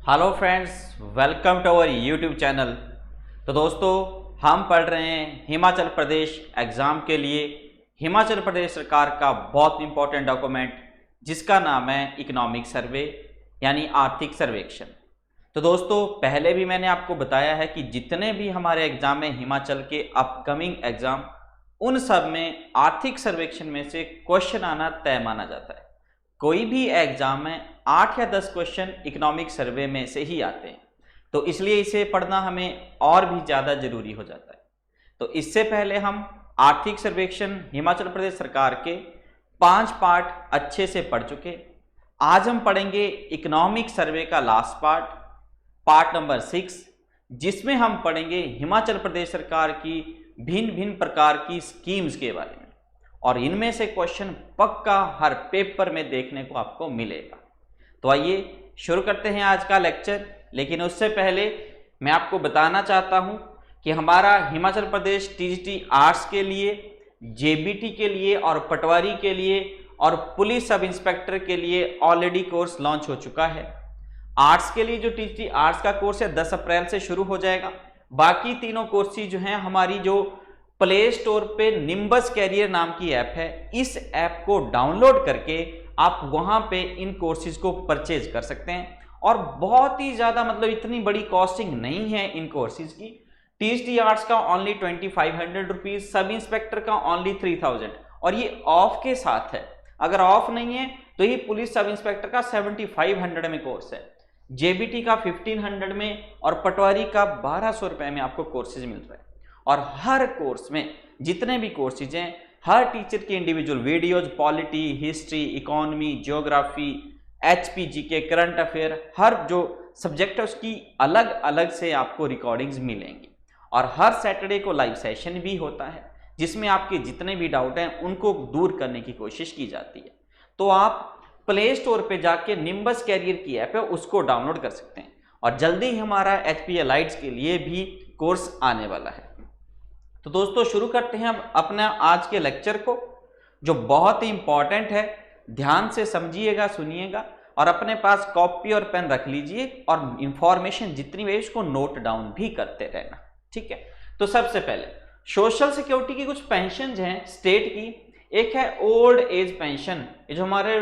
Hello friends, welcome to our YouTube channel. तो दोस्तों, हम पढ़ रहे हैं हिमाचल प्रदेश एग्ज़ाम के लिए हिमाचल प्रदेश सरकार का बहुत इंपॉर्टेंट डॉक्यूमेंट जिसका नाम है इकोनॉमिक सर्वे यानी आर्थिक सर्वेक्षण। तो दोस्तों, पहले भी मैंने आपको बताया है कि जितने भी हमारे एग्ज़ाम हैं हिमाचल के अपकमिंग एग्ज़ाम, उन सब में आर्थिक सर्वेक्षण में से क्वेश्चन आना तय माना जाता है। कोई भी एग्जाम में 8 या 10 क्वेश्चन इकोनॉमिक सर्वे में से ही आते हैं, तो इसलिए इसे पढ़ना हमें और भी ज़्यादा जरूरी हो जाता है। तो इससे पहले हम आर्थिक सर्वेक्षण हिमाचल प्रदेश सरकार के 5 पार्ट अच्छे से पढ़ चुके। आज हम पढ़ेंगे इकोनॉमिक सर्वे का लास्ट पार्ट नंबर 6, जिसमें हम पढ़ेंगे हिमाचल प्रदेश सरकार की भिन्न भिन्न प्रकार की स्कीम्स के बारे में, और इनमें से क्वेश्चन पक्का हर पेपर में देखने को आपको मिलेगा। तो आइए शुरू करते हैं आज का लेक्चर। लेकिन उससे पहले मैं आपको बताना चाहता हूं कि हमारा हिमाचल प्रदेश टीजीटी आर्ट्स के लिए, जेबीटी के लिए और पटवारी के लिए और पुलिस सब इंस्पेक्टर के लिए ऑलरेडी कोर्स लॉन्च हो चुका है। आर्ट्स के लिए जो टीजीटी आर्ट्स का कोर्स है 10 अप्रैल से शुरू हो जाएगा। बाकी तीनों कोर्सेज जो हैं, हमारी जो प्ले स्टोर पे निम्बस कैरियर नाम की ऐप है, इस ऐप को डाउनलोड करके आप वहां पे इन कोर्सेज को परचेज कर सकते हैं। और बहुत ही ज़्यादा इतनी बड़ी कॉस्टिंग नहीं है इन कोर्सेज की। टीजीटी आर्ट्स का ओनली 2500 रुपीज़, सब इंस्पेक्टर का ओनली 3000, और ये ऑफ के साथ है। अगर ऑफ नहीं है तो ये पुलिस सब इंस्पेक्टर का 7500 में कोर्स है, जेबीटी का 1500 में और पटवारी का 1200 रुपये में आपको कोर्सेज मिल रहा है। और हर कोर्स में जितने भी कोर्सेज हैं, हर टीचर की individual videos, polity, history, economy, geography, HPG के करंट अफेयर, हर जो सब्जेक्ट है उसकी अलग अलग से आपको रिकॉर्डिंग्स मिलेंगी। और हर सैटरडे को लाइव सेशन भी होता है, जिसमें आपके जितने भी डाउट हैं उनको दूर करने की कोशिश की जाती है। तो आप प्ले स्टोर पे जाके निम्बस कैरियर की ऐप है उसको डाउनलोड कर सकते हैं। और जल्दी ही हमारा एचपीएल लाइट्स के लिए भी कोर्स आने वाला है। तो दोस्तों, शुरू करते हैं अब अपना आज के लेक्चर को, जो बहुत ही इंपॉर्टेंट है। ध्यान से समझिएगा, सुनिएगा और अपने पास कॉपी और पेन रख लीजिए और इंफॉर्मेशन जितनी भी है उसको नोट डाउन भी करते रहना, ठीक है। तो सबसे पहले सोशल सिक्योरिटी की कुछ पेंशन हैं स्टेट की। एक है ओल्ड एज पेंशन, ये जो हमारे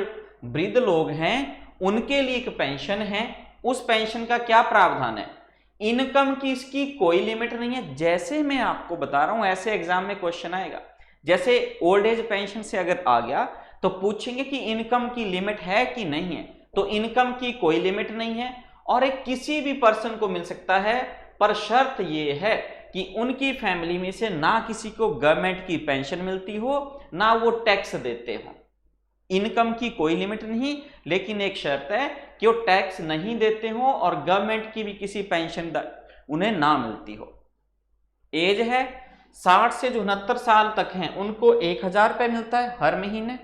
वृद्ध लोग हैं उनके लिए एक पेंशन है। उस पेंशन का क्या प्रावधान है? इनकम की इसकी कोई लिमिट नहीं है। जैसे मैं आपको बता रहा हूं ऐसे एग्जाम में क्वेश्चन आएगा। जैसे ओल्ड एज पेंशन से अगर आ गया तो पूछेंगे कि इनकम की लिमिट है कि नहीं है, तो इनकम की कोई लिमिट नहीं है और एक किसी भी पर्सन को मिल सकता है, पर शर्त यह है कि उनकी फैमिली में से ना किसी को गवर्नमेंट की पेंशन मिलती हो, ना वो टैक्स देते हो। इनकम की कोई लिमिट नहीं, लेकिन एक शर्त है कि वो टैक्स नहीं देते हो और गवर्नमेंट की भी किसी पेंशन उन्हें ना मिलती हो। एज है 60 से जो 69 साल तक हैं उनको 1000 रुपये मिलता है हर महीने।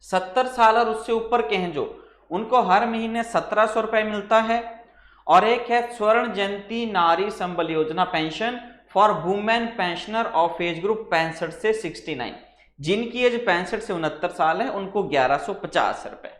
70 साल और उससे ऊपर के हैं जो, उनको हर महीने 1700 रुपये मिलता है। और एक है स्वर्ण जयंती नारी संबल योजना pension for women pensioner of age group 65 से 69, जिनकी एज 65 से 69 साल है उनको 1150 रुपए।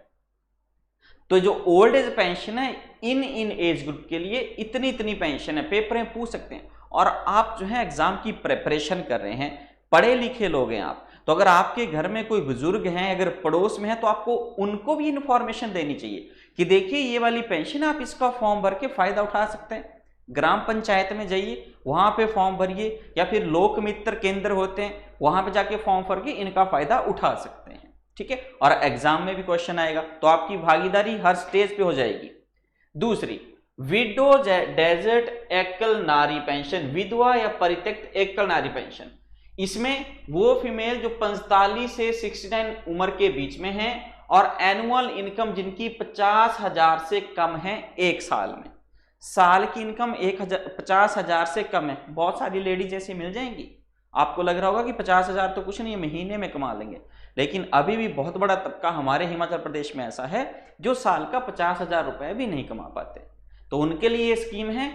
तो जो ओल्ड एज पेंशन है इन एज ग्रुप के लिए इतनी इतनी पेंशन है। पेपर में पूछ सकते हैं। और आप जो है एग्जाम की प्रिपरेशन कर रहे हैं, पढ़े लिखे लोग हैं आप, तो अगर आपके घर में कोई बुजुर्ग हैं, अगर पड़ोस में है, तो आपको उनको भी इंफॉर्मेशन देनी चाहिए कि देखिए ये वाली पेंशन आप इसका फॉर्म भर के फायदा उठा सकते हैं। ग्राम पंचायत में जाइए, वहां पे फॉर्म भरिए, या फिर लोक मित्र केंद्र होते हैं वहां पे जाके फॉर्म भर के इनका फायदा उठा सकते हैं, ठीक है। और एग्जाम में भी क्वेश्चन आएगा तो आपकी भागीदारी हर स्टेज पे हो जाएगी। दूसरी, विडो डेजर्ट एकल नारी पेंशन, विधवा या परित्यक्त एकल नारी पेंशन। इसमें वो फीमेल जो 45 से 69 उम्र के बीच में है और एनुअल इनकम जिनकी 50,000 से कम है एक साल में। साल की इनकम 50,000 से कम है। बहुत सारी लेडीज ऐसी मिल जाएंगी। आपको लग रहा होगा कि 50,000 तो कुछ नहीं है, महीने में कमा लेंगे, लेकिन अभी भी बहुत बड़ा तबका हमारे हिमाचल प्रदेश में ऐसा है जो साल का 50,000 रुपए भी नहीं कमा पाते। तो उनके लिए ये स्कीम है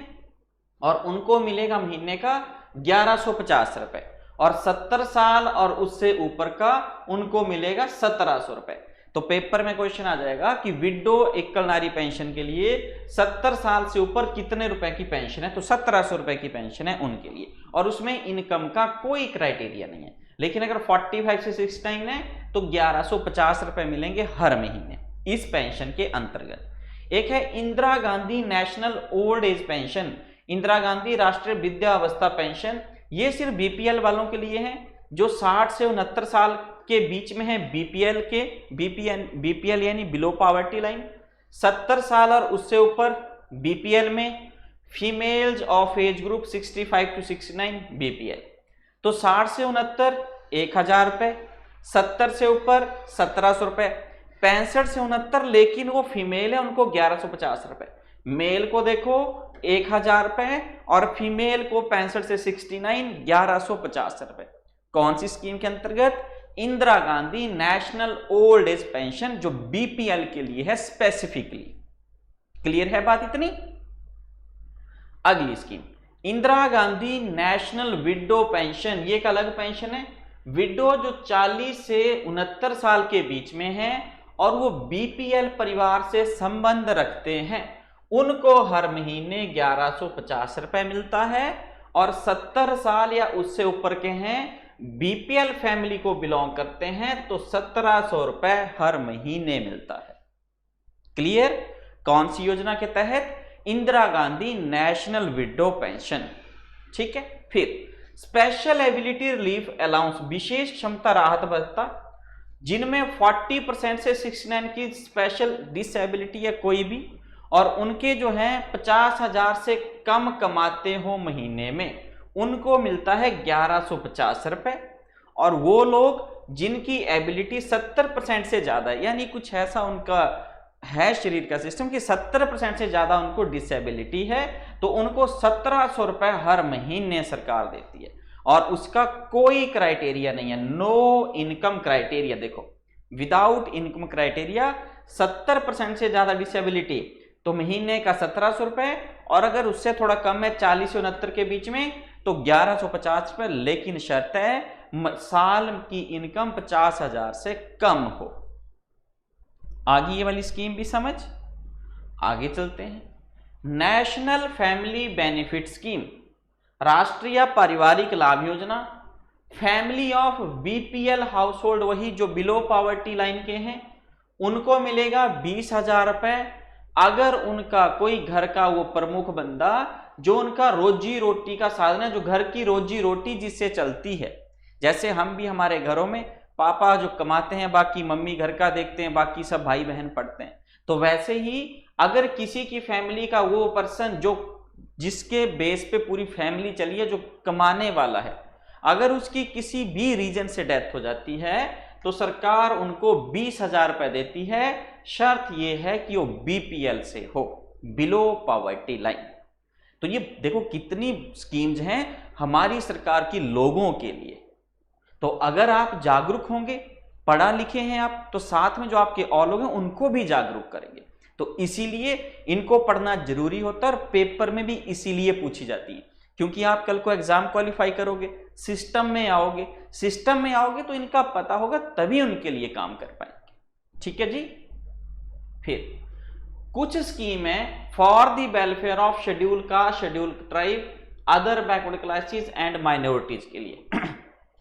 और उनको मिलेगा महीने का 1150 रुपए, और 70 साल और उससे ऊपर का उनको मिलेगा 1700 रुपए। तो पेपर में क्वेश्चन आ जाएगा कि विडो एकल नारी पेंशन के लिए 70 साल से ऊपर कितने रुपए की पेंशन है, तो 1700 रुपए की पेंशन है उनके लिए, और उसमें इनकम का कोई क्राइटेरिया नहीं है। लेकिन अगर 45 से 69 है तो 1150 रुपए मिलेंगे हर महीने इस पेंशन के अंतर्गत। एक है Indira Gandhi national old age pension, Indira Gandhi राष्ट्रीय वृद्धावस्था पेंशन। ये सिर्फ बीपीएल वालों के लिए है जो 60 से 69 साल के बीच में है, बीपीएल यानी बिलो पॉवर्टी लाइन। 70 साल और उससे ऊपर बीपीएल में, females of age group 65 to 69 BPL. तो 60 से 69 1000 रुपए, 70 से ऊपर 1700 रुपए, 65 से 69 लेकिन वो फीमेल है उनको 1150 रुपए, मेल को देखो 1000 रुपए और फीमेल को 65 से 69 1150 रुपए। कौन सी स्कीम के अंतर्गत? Indira Gandhi national old age pension, जो बीपीएल के लिए है स्पेसिफिकली। क्लियर है बात इतनी? अगली scheme Indira Gandhi national window pension, ये एक अलग पेंशन है। विडो जो 40 से 69 साल के बीच में है और वो बीपीएल परिवार से संबंध रखते हैं, उनको हर महीने 1150 रुपए मिलता है। और 70 साल या उससे ऊपर के हैं, बीपीएल फैमिली को बिलोंग करते हैं, तो 1700 रुपए हर महीने मिलता है। क्लियर? कौन सी योजना के तहत? Indira Gandhi national window pension. ठीक है। फिर स्पेशल एबिलिटी रिलीफ अलाउंस, विशेष क्षमता राहत भत्ता, जिनमें 40% से 69 की स्पेशल डिसेबिलिटी है कोई भी, और उनके जो हैं 50,000 से कम कमाते हो महीने में, उनको मिलता है 1150 रुपए। और वो लोग जिनकी एबिलिटी 70% से ज्यादा है, यानी कुछ ऐसा उनका है शरीर का सिस्टम कि 70% से ज्यादा उनको डिसेबिलिटी है, तो उनको 1700 रुपए हर महीने सरकार देती है और उसका कोई क्राइटेरिया नहीं है, नो इनकम क्राइटेरिया। देखो, विदाउट इनकम क्राइटेरिया 70% से ज्यादा डिसेबिलिटी तो महीने का 1700 रुपए, और अगर उससे थोड़ा कम है 40 से 69 के बीच में तो 1150 रुपए, लेकिन शर्त है साल की इनकम 50,000 से कम हो। आगे ये वाली स्कीम भी समझ। आगे चलते हैं। नेशनल फैमिली बेनिफिट स्कीम, राष्ट्रीय पारिवारिक लाभ योजना। Family of BPL house hold, वही जो बिलो पॉवर्टी लाइन के हैं, उनको मिलेगा 20,000 रुपए अगर उनका कोई घर का वो प्रमुख बंदा जो उनका रोजी रोटी का साधन है, जो घर की रोजी रोटी जिससे चलती है। जैसे हम भी हमारे घरों में पापा जो कमाते हैं, बाकी मम्मी घर का देखते हैं, बाकी सब भाई बहन पढ़ते हैं, तो वैसे ही अगर किसी की फैमिली का वो पर्सन जो जिसके बेस पे पूरी फैमिली चली है, जो कमाने वाला है, अगर उसकी किसी भी रीजन से डेथ हो जाती है तो सरकार उनको 20,000 रुपए देती है। शर्त यह है कि वो बीपीएल से हो, बिलो पॉवर्टी लाइन। तो ये देखो कितनी स्कीम्स हैं हमारी सरकार की लोगों के लिए। तो अगर आप जागरूक होंगे, पढ़ा लिखे हैं आप, तो साथ में जो आपके और लोग हैं उनको भी जागरूक करेंगे। तो इसीलिए इनको पढ़ना जरूरी होता है और पेपर में भी इसीलिए पूछी जाती है, क्योंकि आप कल को एग्जाम क्वालिफाई करोगे, सिस्टम में आओगे तो इनका पता होगा, तभी उनके लिए काम कर पाएंगे। ठीक है जी। फिर कुछ स्कीम है for the welfare of schedule caste, schedule tribe, other backward classes and minorities के लिए।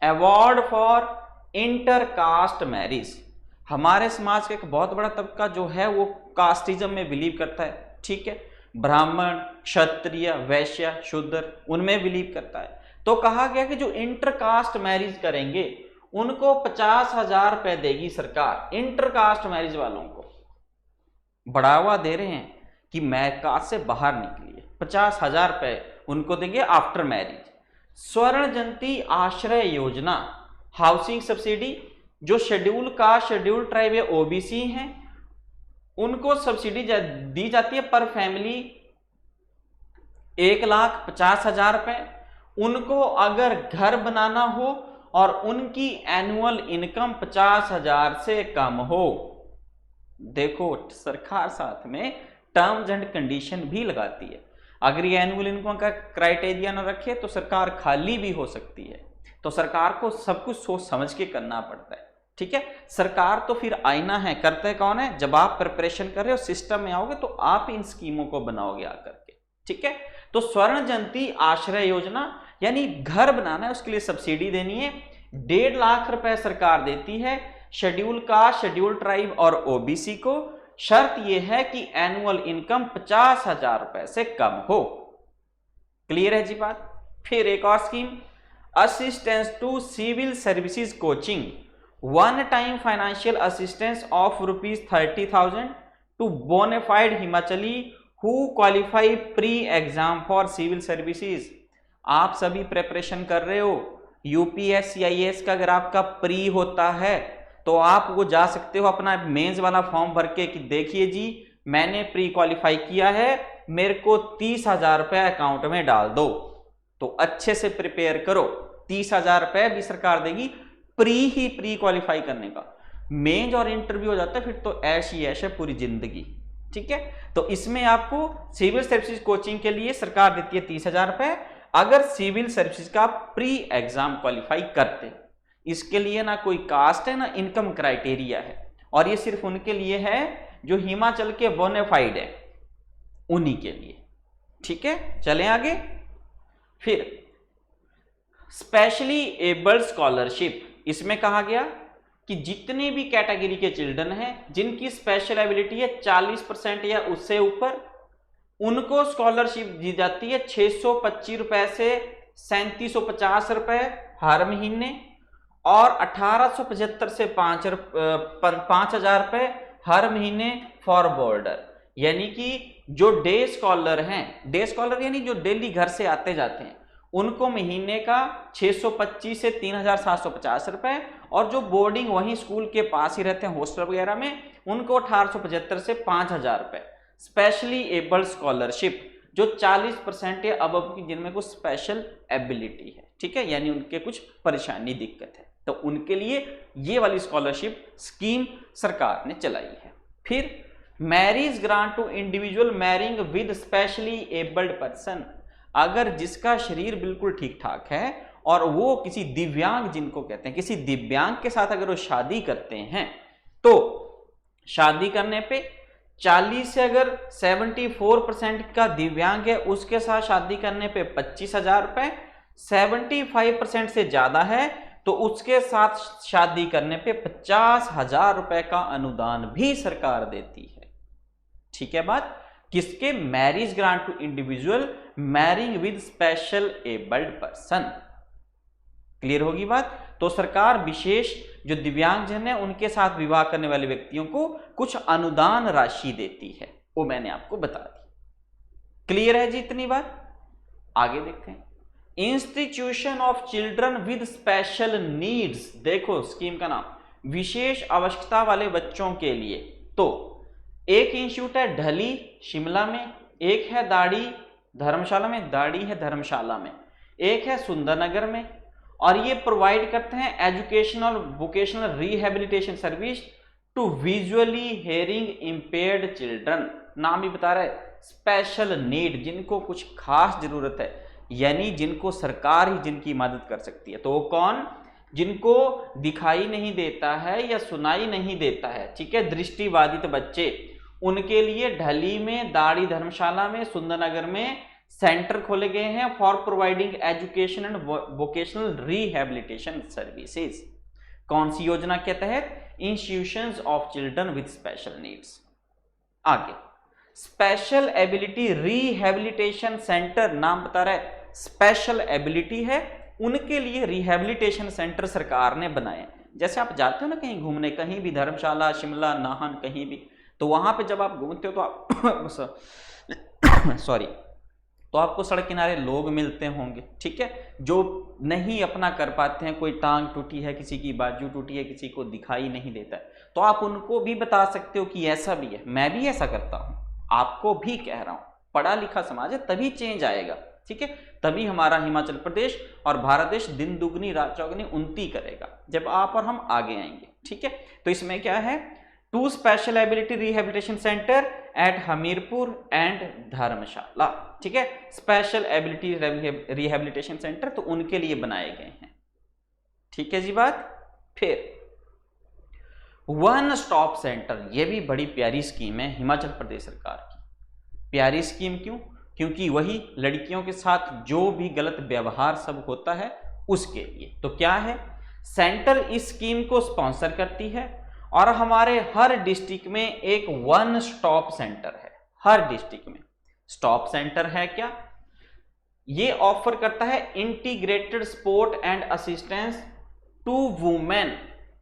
Award for inter caste marriage, हमारे समाज का एक बहुत बड़ा तबका जो है वो कास्टिज्म में बिलीव करता है। ठीक है, ब्राह्मण, क्षत्रिय, वैश्य, शूद्र, उनमें बिलीव करता है। तो कहा गया कि जो इंटर कास्ट मैरिज करेंगे उनको 50,000 रुपए देगी सरकार। इंटर कास्ट मैरिज वालों को बढ़ावा दे रहे हैं कि मैं कास्ट से बाहर निकलिए, 50,000 रुपए उनको देंगे आफ्टर मैरिज। स्वर्ण जयंती आश्रय योजना, हाउसिंग सब्सिडी, जो शेड्यूल कास्ट, शेड्यूल ट्राइब या ओबीसी हैं उनको सब्सिडी दी जाती है पर फैमिली 1,50,000 रुपए। उनको अगर घर बनाना हो और उनकी एनुअल इनकम 50,000 से कम हो, देखो सरकार साथ में टर्म्स एंड कंडीशन भी लगाती है। अगर ये एनुअल इनकम का क्राइटेरिया न रखे तो सरकार खाली भी हो सकती है। तो सरकार को सब कुछ सोच समझ के करना पड़ता है। ठीक है, सरकार तो फिर आईना है, करते कौन है, जब आप प्रिपरेशन कर रहे हो सिस्टम में आओगे तो आप इन स्कीमों को बनाओगे आकर के। ठीक है, तो स्वर्ण जयंती आश्रय योजना यानी घर बनाना है, उसके लिए सब्सिडी देनी है, 1.5 लाख रुपए सरकार देती है शेड्यूल कास्ट, शेड्यूल ट्राइब और ओबीसी को। शर्त यह है कि एनुअल इनकम 50,000 रुपए से कम हो। क्लियर है जी बात। फिर एक और scheme, assistance to civil services coaching, one time financial assistance of ₹30,000 to bonafide Himachali who qualify pre exam for civil services. आप सभी प्रिपरेशन कर रहे हो, यूपीएससी आईएएस का अगर आपका प्री होता है तो आप वो जा सकते हो अपना मेंस वाला फॉर्म भर के कि देखिए जी मैंने प्री क्वालिफाई किया है, मेरे को 30,000 रुपए अकाउंट में डाल दो। तो अच्छे से प्रिपेयर करो, 30,000 रुपए भी सरकार देगी प्री क्वालिफाई करने का। मेंस और इंटरव्यू हो जाता है फिर तो ऐश ही ऐश है पूरी जिंदगी। ठीक है, तो इसमें आपको सिविल सर्विसेज कोचिंग के लिए सरकार देती है 30,000 रुपए अगर सिविल सर्विसेज का प्री एग्जाम क्वालिफाई करते। इसके लिए ना कोई कास्ट है ना इनकम क्राइटेरिया है, और ये सिर्फ उनके लिए है जो हिमाचल के बोनाफाइड है, उन्हीं के लिए। ठीक है, चलें आगे। फिर स्पेशली एबल्ड स्कॉलरशिप, इसमें कहा गया कि जितने भी कैटेगरी के चिल्ड्रन हैं जिनकी स्पेशल एबिलिटी है 40% या उससे ऊपर, उनको स्कॉलरशिप दी जाती है 625 रुपए से 3750 रुपए हर महीने, और 1875 से 5,000 रुपए हर महीने फॉर बॉर्डर। यानी कि जो डे स्कॉलर हैं, डे स्कॉलर यानी जो डेली घर से आते जाते हैं, उनको महीने का 625 से 3,750 रुपए, और जो बोर्डिंग वहीं स्कूल के पास ही रहते हैं हॉस्टल वगैरह में, उनको 1875 से 5,000 रुपए। स्पेशली एबल्ड स्कॉलरशिप जो 40% या अबव की, जिनमें कुछ स्पेशल एबिलिटी है, ठीक है, यानी उनके कुछ परेशानी दिक्कत है, तो उनके लिए ये वाली स्कॉलरशिप स्कीम सरकार ने चलाई है। फिर marriage grant to individual marrying with specially abled person, अगर जिसका शरीर बिल्कुल ठीक ठाक है और वो किसी दिव्यांग, जिनको कहते हैं किसी दिव्यांग के साथ अगर वो शादी करते हैं, तो शादी करने पे 40 से अगर 74% का दिव्यांग है उसके साथ शादी करने पे 25,000 रुपए, 75% से ज्यादा है तो उसके साथ शादी करने पे 50,000 रुपए का अनुदान भी सरकार देती है। ठीक है बात, किसके, marriage grant to individual marrying with special abled person. Clear होगी बात। तो सरकार विशेष जो दिव्यांगजन है उनके साथ विवाह करने वाले व्यक्तियों को कुछ अनुदान राशि देती है, वो मैंने आपको बता दी। क्लियर है जी इतनी बात। आगे देखते हैं, institution of children with special needs, देखो स्कीम का नाम, विशेष आवश्यकता वाले बच्चों के लिए। तो एक इंस्टीट्यूट है ढली शिमला में, एक है दाड़ी धर्मशाला में, दाड़ी है धर्मशाला में, एक है सुंदरनगर में, और ये प्रोवाइड करते हैं educational vocational rehabilitation service to visually hearing impaired children. नाम ही बता रहा है स्पेशल नीड, जिनको कुछ खास जरूरत है, यानी जिनको सरकार ही जिनकी मदद कर सकती है। तो वो कौन, जिनको दिखाई नहीं देता है या सुनाई नहीं देता है, ठीक है, दृष्टिबाधित बच्चे, उनके लिए ढली में, दाड़ी धर्मशाला में, सुंदरनगर में सेंटर खोले गए हैं for providing education and vocational rehabilitation services. कौन सी योजना के तहत, institutions of children with special needs. आगे स्पेशल एबिलिटी रिहेबिलिटेशन सेंटर, नाम बता रहा है स्पेशल एबिलिटी है, उनके लिए रिहेबिलिटेशन सेंटर सरकार ने बनाए। जैसे आप जाते हो ना कहीं घूमने, कहीं भी धर्मशाला, शिमला, नाहन, कहीं भी, तो वहां पे जब आप घूमते हो तो आप सॉरी, तो आपको सड़क किनारे लोग मिलते होंगे, ठीक है, जो नहीं अपना कर पाते हैं, कोई टांग टूटी है, किसी की बाजू टूटी है, किसी को दिखाई नहीं देता है, तो आप उनको भी बता सकते हो कि ऐसा भी है। मैं भी ऐसा करता हूं, आपको भी कह रहा हूं, पढ़ा लिखा समाज है तभी चेंज आएगा, ठीक है, तभी हमारा हिमाचल प्रदेश और भारत देश दिन दुगनी रात चौगनी उन्नति करेगा जब आप और हम आगे आएंगे। ठीक है, तो इसमें क्या है, 2 special ability rehabilitation centre at Hamirpur and Dharamshala. ठीक है, स्पेशल एबिलिटी रिहेबिलिटेशन सेंटर तो उनके लिए बनाए गए हैं। ठीक है जी बात। फिर वन स्टॉप सेंटर, ये भी बड़ी प्यारी स्कीम है हिमाचल प्रदेश सरकार की। प्यारी स्कीम क्यों? क्योंकि वही लड़कियों के साथ जो भी गलत व्यवहार सब होता है उसके लिए। तो क्या है, सेंटर इस स्कीम को स्पॉन्सर करती है और हमारे हर डिस्ट्रिक्ट में एक वन स्टॉप सेंटर है। हर डिस्ट्रिक्ट में स्टॉप सेंटर है क्या, ये ऑफर करता है integrated support and assistance to women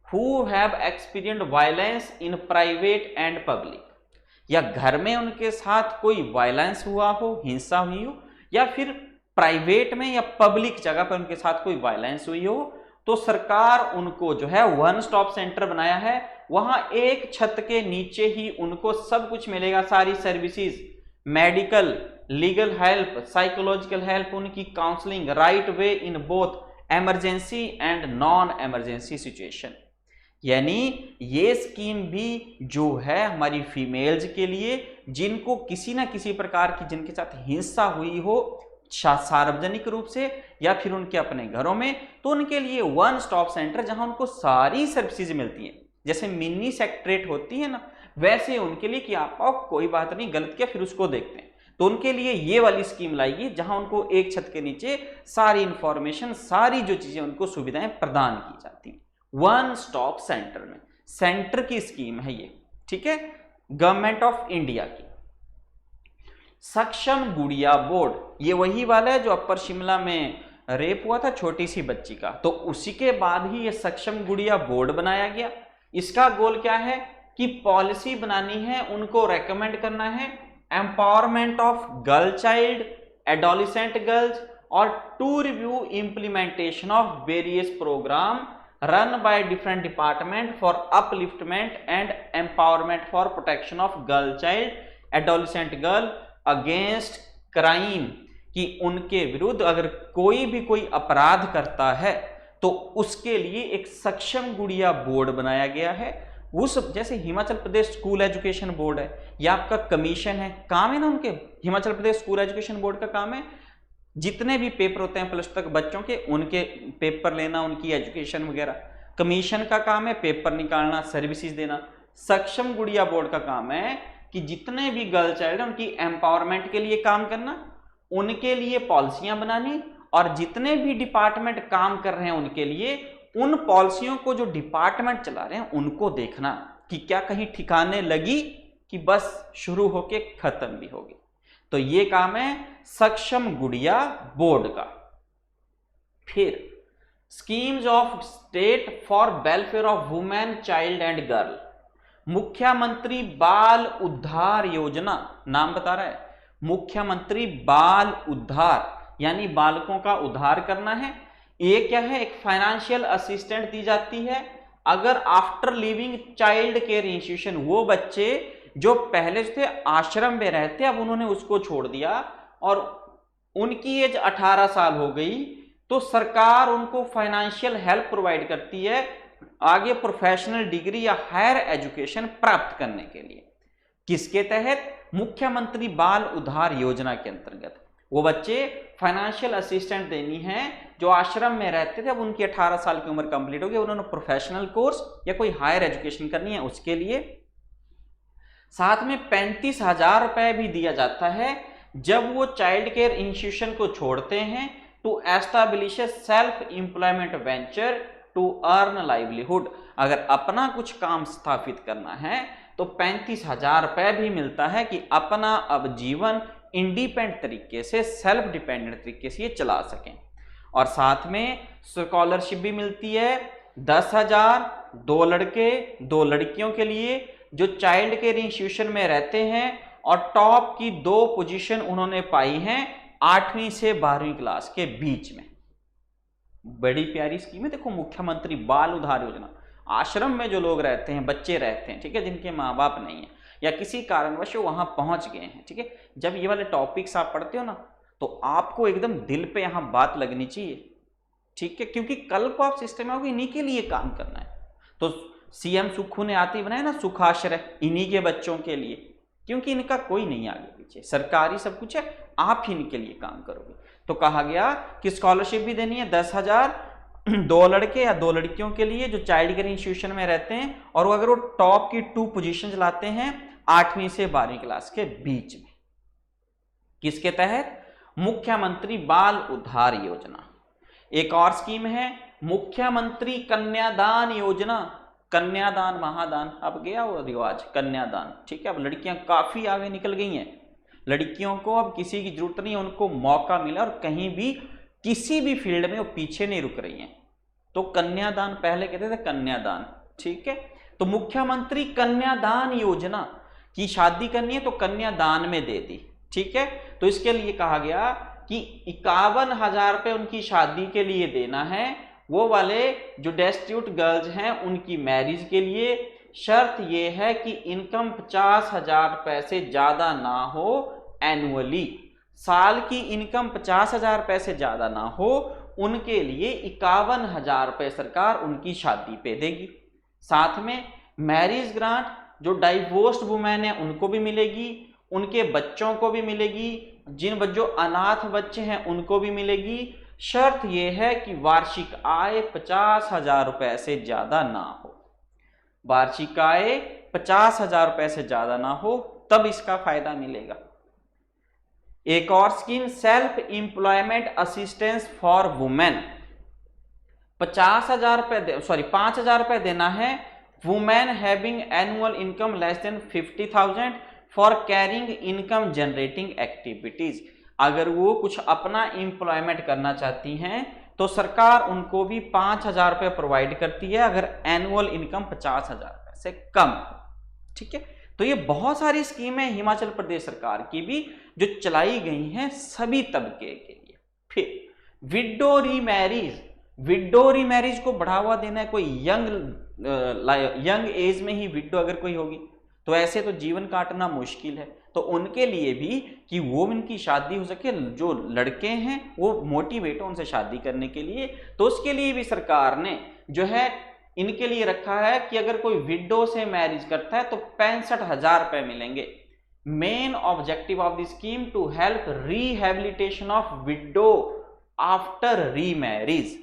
who have experienced violence in private and public, या घर में उनके साथ कोई वायलेंस हुआ हो, हिंसा हुई हो, या फिर प्राइवेट में या पब्लिक जगह पर उनके साथ कोई वायलेंस हुई हो, तो सरकार उनको जो है वन स्टॉप सेंटर बनाया है। वहां एक छत के नीचे ही उनको सब कुछ मिलेगा, सारी services, medical, legal help, psychological help, उनकी counselling right way in both emergency and non emergency situation. यानी ये स्कीम भी जो है हमारी फीमेल्स के लिए जिनको किसी ना किसी प्रकार की, जिनके साथ हिंसा हुई हो सार्वजनिक रूप से या फिर उनके अपने घरों में, तो उनके लिए वन स्टॉप सेंटर जहां उनको सारी सर्विसेज मिलती हैं। जैसे मिनी सेक्रेटरीट होती है ना, वैसे उनके लिए कि आप कोई बात नहीं, गलत किया फिर उसको देखते हैं, तो उनके लिए ये वाली स्कीम लाएगी जहां उनको एक छत के नीचे सारी इंफॉर्मेशन, सारी जो चीजें उनको सुविधाएं प्रदान की जाती हैं वन स्टॉप सेंटर में। सेंटर की स्कीम है ये, ठीक है, गवर्नमेंट ऑफ इंडिया की। सक्षम गुड़िया बोर्ड, ये वही वाला है जो अपर शिमला में रेप हुआ था छोटी सी बच्ची का, तो उसी के बाद ही ये सक्षम गुड़िया बोर्ड बनाया गया। इसका गोल क्या है कि पॉलिसी बनानी है, उनको रेकमेंड करना है empowerment of girl child, adolescent girls, और to review implementation of various programme run by different department for upliftment and empowerment for protection of girl child, adolescent girl against crime, कि उनके विरुद्ध अगर कोई अपराध करता है तो उसके लिए एक सक्षम गुड़िया बोर्ड बनाया गया है। उस जैसे Himachal Pradesh school education board है या आपका कमीशन है, काम है ना उनके, Himachal Pradesh school education board का काम है जितने भी पेपर होते हैं प्लस तक बच्चों के, उनके पेपर लेना, उनकी एजुकेशन वगैरह। कमीशन का काम है पेपर निकालना, सर्विसेज देना। सक्षम गुड़िया बोर्ड का काम है कि जितने भी गर्ल चाइल्ड है उनकी एम्पावरमेंट के लिए काम करना, उनके लिए पॉलिसियां बनानी, और जितने भी डिपार्टमेंट काम कर रहे हैं उनके लिए उन पॉलिसियों को जो डिपार्टमेंट चला रहे हैं उनको देखना कि क्या कहीं ठिकाने लगी कि बस शुरू होके खत्म भी होगी। तो ये काम है सक्षम गुड़िया बोर्ड का। फिर schemes of state for welfare of women, child and girl, मुख्यमंत्री बाल उद्धार योजना, नाम बता रहा है मुख्यमंत्री बाल उद्धार, यानी बालकों का उद्धार करना है। ये क्या है, एक फाइनेंशियल असिस्टेंट दी जाती है अगर after living child care institution, वो बच्चे जो पहले थे आश्रम में रहते अब उन्होंने उसको छोड़ दिया और उनकी एज 18 साल हो गई, तो सरकार उनको फाइनेंशियल हेल्प प्रोवाइड करती है आगे प्रोफेशनल डिग्री या हायर एजुकेशन प्राप्त करने के लिए। किसके तहत? मुख्यमंत्री बाल उद्धार योजना के अंतर्गत। वो बच्चे फाइनेंशियल असिस्टेंट देनी है जो आश्रम में रहते थे, अब उनकी 18 साल की उम्र कंप्लीट हो गई, उन्होंने प्रोफेशनल कोर्स या कोई हायर एजुकेशन करनी है उसके लिए। साथ में 35,000 रुपए भी दिया जाता है जब वो चाइल्ड केयर इंस्टीट्यूशन को छोड़ते हैं to establish self employment venture to earn livelihood. अगर अपना कुछ काम स्थापित करना है तो 35,000 रुपए भी मिलता है कि अपना अब जीवन इंडिपेंडेंट तरीके से, सेल्फ डिपेंडेंट तरीके से ये चला सकें। और साथ में स्कॉलरशिप भी मिलती है 10,000, 2 लड़के 2 लड़कियों के लिए जो चाइल्ड केयर इंस्टीट्यूशन में रहते हैं और टॉप की 2 पोजीशन उन्होंने पाई हैं 8वीं से 12वीं क्लास के बीच में। बड़ी प्यारी स्कीम है। देखो, मुख्यमंत्री बाल उद्धार योजना, आश्रम में जो लोग रहते हैं, बच्चे रहते हैं, ठीक है, जिनके माँ बाप नहीं है या किसी कारणवश वहां पहुंच गए हैं, ठीक है, जब ये वाले टॉपिक्स आप पढ़ते हो ना तो आपको एकदम दिल पे यहां बात लगनी चाहिए, ठीक है, क्योंकि कल को आप सिस्टम में इन्हीं के लिए काम करना है। तो सीएम सुक्खू ने आते ही बनाया ना सुखाश्रय, इन्हीं के बच्चों के लिए, क्योंकि इनका कोई नहीं आगे पीछे, सरकारी सब कुछ है, आप ही इनके लिए काम करोगे। तो कहा गया कि स्कॉलरशिप भी देनी है 10,000, 2 लड़के या 2 लड़कियों के लिए जो चाइल्ड केयर इंस्टीट्यूशन में रहते हैं, और वो अगर वो टॉप की 2 पोजीशन लाते हैं 8वीं से 12वीं क्लास के बीच में। किसके तहत? मुख्यमंत्री बाल उद्धार योजना। एक और स्कीम है मुख्यमंत्री कन्यादान योजना। कन्यादान महादान अब गया वो रिवाज, कन्यादान, ठीक है। अब लड़कियां काफी आगे निकल गई हैं, लड़कियों को अब किसी की जरूरत नहीं है, उनको मौका मिला और कहीं भी किसी भी फील्ड में वो पीछे नहीं रुक रही हैं। तो कन्यादान पहले कहते थे कन्यादान, ठीक है। तो मुख्यमंत्री कन्यादान योजना की शादी करनी है तो कन्यादान में दे दी, ठीक है। तो इसके लिए कहा गया कि 51,000 रुपये उनकी शादी के लिए देना है, वो वाले जो डेस्टिट्यूट गर्ल्स हैं उनकी मैरिज के लिए। शर्त ये है कि इनकम 50,000 रुपये से ज्यादा ना हो एनुअली। साल की इनकम 50,000 रुपये से ज्यादा ना हो, उनके लिए 51,000 रुपये सरकार उनकी शादी पे देगी। साथ में मैरिज ग्रांट जो डाइवोर्स्ड वुमेन है उनको भी मिलेगी, उनके बच्चों को भी मिलेगी, जिन जो अनाथ बच्चे हैं उनको भी मिलेगी। शर्त यह है कि वार्षिक आय 50,000 रुपये से ज्यादा ना हो। वार्षिक आय 50,000 रुपये से ज्यादा ना हो, तब इसका फायदा मिलेगा। एक और scheme self employment assistance for women. 5,000 रुपये देना है women having annual income less than 50,000 for carrying income generating activities. अगर वो कुछ अपना एम्प्लॉयमेंट करना चाहती हैं तो सरकार उनको भी 5,000 रुपये प्रोवाइड करती है अगर एनुअल इनकम 50,000 रुपये से कम, ठीक है। तो ये बहुत सारी स्कीमें हिमाचल प्रदेश सरकार की भी जो चलाई गई हैं सभी तबके के लिए। फिर विडो रीमैरिज। विडो रीमैरिज को बढ़ावा देना है। कोई यंग एज में ही विडो अगर कोई होगी तो ऐसे तो जीवन काटना मुश्किल है, तो उनके लिए भी कि वो उनकी शादी हो सके, जो लड़के हैं वो मोटिवेट हो उनसे शादी करने के लिए, तो उसके लिए भी सरकार ने जो है इनके लिए रखा है कि अगर कोई विडो से मैरिज करता है तो 65,000 रुपये मिलेंगे। Main objective of the scheme to help rehabilitation of widow after remarriage.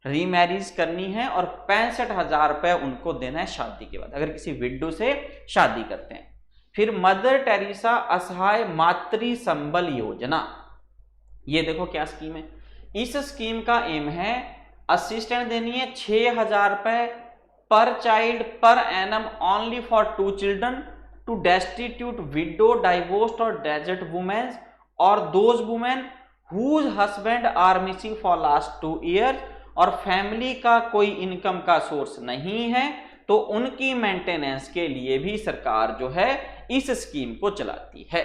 Remarriage करनी है और 65,000 रुपये उनको देना है शादी के बाद, अगर किसी विडो से शादी करते हैं। फिर मदर टेरेसा असहाय मातृ संबल योजना। ये देखो क्या स्कीम है। इस स्कीम का एम है असिस्टेंट देनी है 6,000 रुपये per child per annum only for 2 children to destitute widow divorced और डेजर्ट वुमेन्स और those women whose husband are missing for last 2 years, और फैमिली का कोई इनकम का सोर्स नहीं है तो उनकी मेंटेनेंस के लिए भी सरकार जो है इस स्कीम को चलाती है।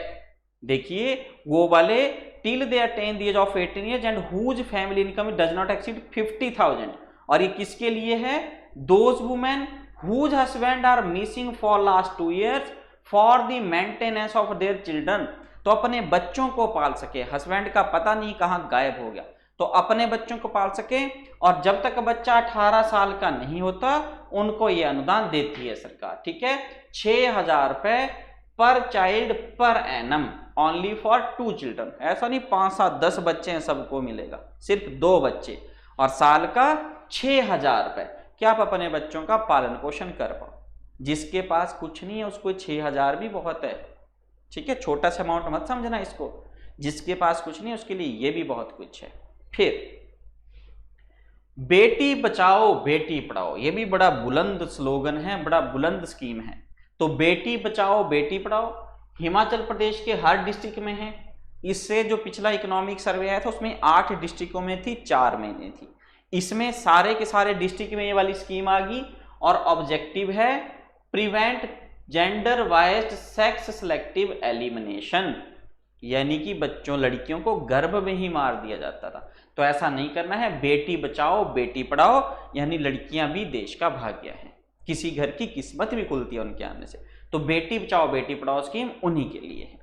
देखिए वो वाले till they attain the age of 18 years and whose family income does not exceed 50,000, और ये किसके लिए है? Those women whose husband are missing for last 2 years for the maintenance of their children. तो अपने बच्चों को पाल सके, हस्बैंड का पता नहीं कहां गायब हो गया, तो अपने बच्चों को पाल सके, और जब तक बच्चा 18 साल का नहीं होता उनको ये अनुदान देती है सरकार, ठीक है। 6,000 रुपये per child per annum only for 2 children. ऐसा नहीं 5, 7, 10 बच्चे हैं सबको मिलेगा, सिर्फ 2 बच्चे, और साल का 6,000 रुपये कि आप अपने बच्चों का पालन पोषण कर पाओ। जिसके पास कुछ नहीं है उसको 6,000 भी बहुत है, ठीक है। छोटा सा अमाउंट मत समझना इसको, जिसके पास कुछ नहीं उसके लिए ये भी बहुत कुछ है। फिर बेटी बचाओ बेटी पढ़ाओ, ये भी बड़ा बुलंद स्लोगन है, बड़ा बुलंद स्कीम है। तो बेटी बचाओ बेटी पढ़ाओ हिमाचल प्रदेश के हर डिस्ट्रिक्ट में है। इससे जो पिछला इकोनॉमिक सर्वे आया था उसमें 8 डिस्ट्रिक्टों में थी, 4 में नहीं थी। इसमें सारे के सारे डिस्ट्रिक्ट में ये वाली स्कीम आ गई, और ऑब्जेक्टिव है prevent gender biased sex selective elimination, यानी कि बच्चों लड़कियों को गर्भ में ही मार दिया जाता था, तो ऐसा नहीं करना है। बेटी बचाओ बेटी पढ़ाओ, यानी लड़कियां भी देश का भाग्य है, किसी घर की किस्मत भी खुलती है उनके आने से। तो बेटी बचाओ बेटी पढ़ाओ स्कीम उन्हीं के लिए है।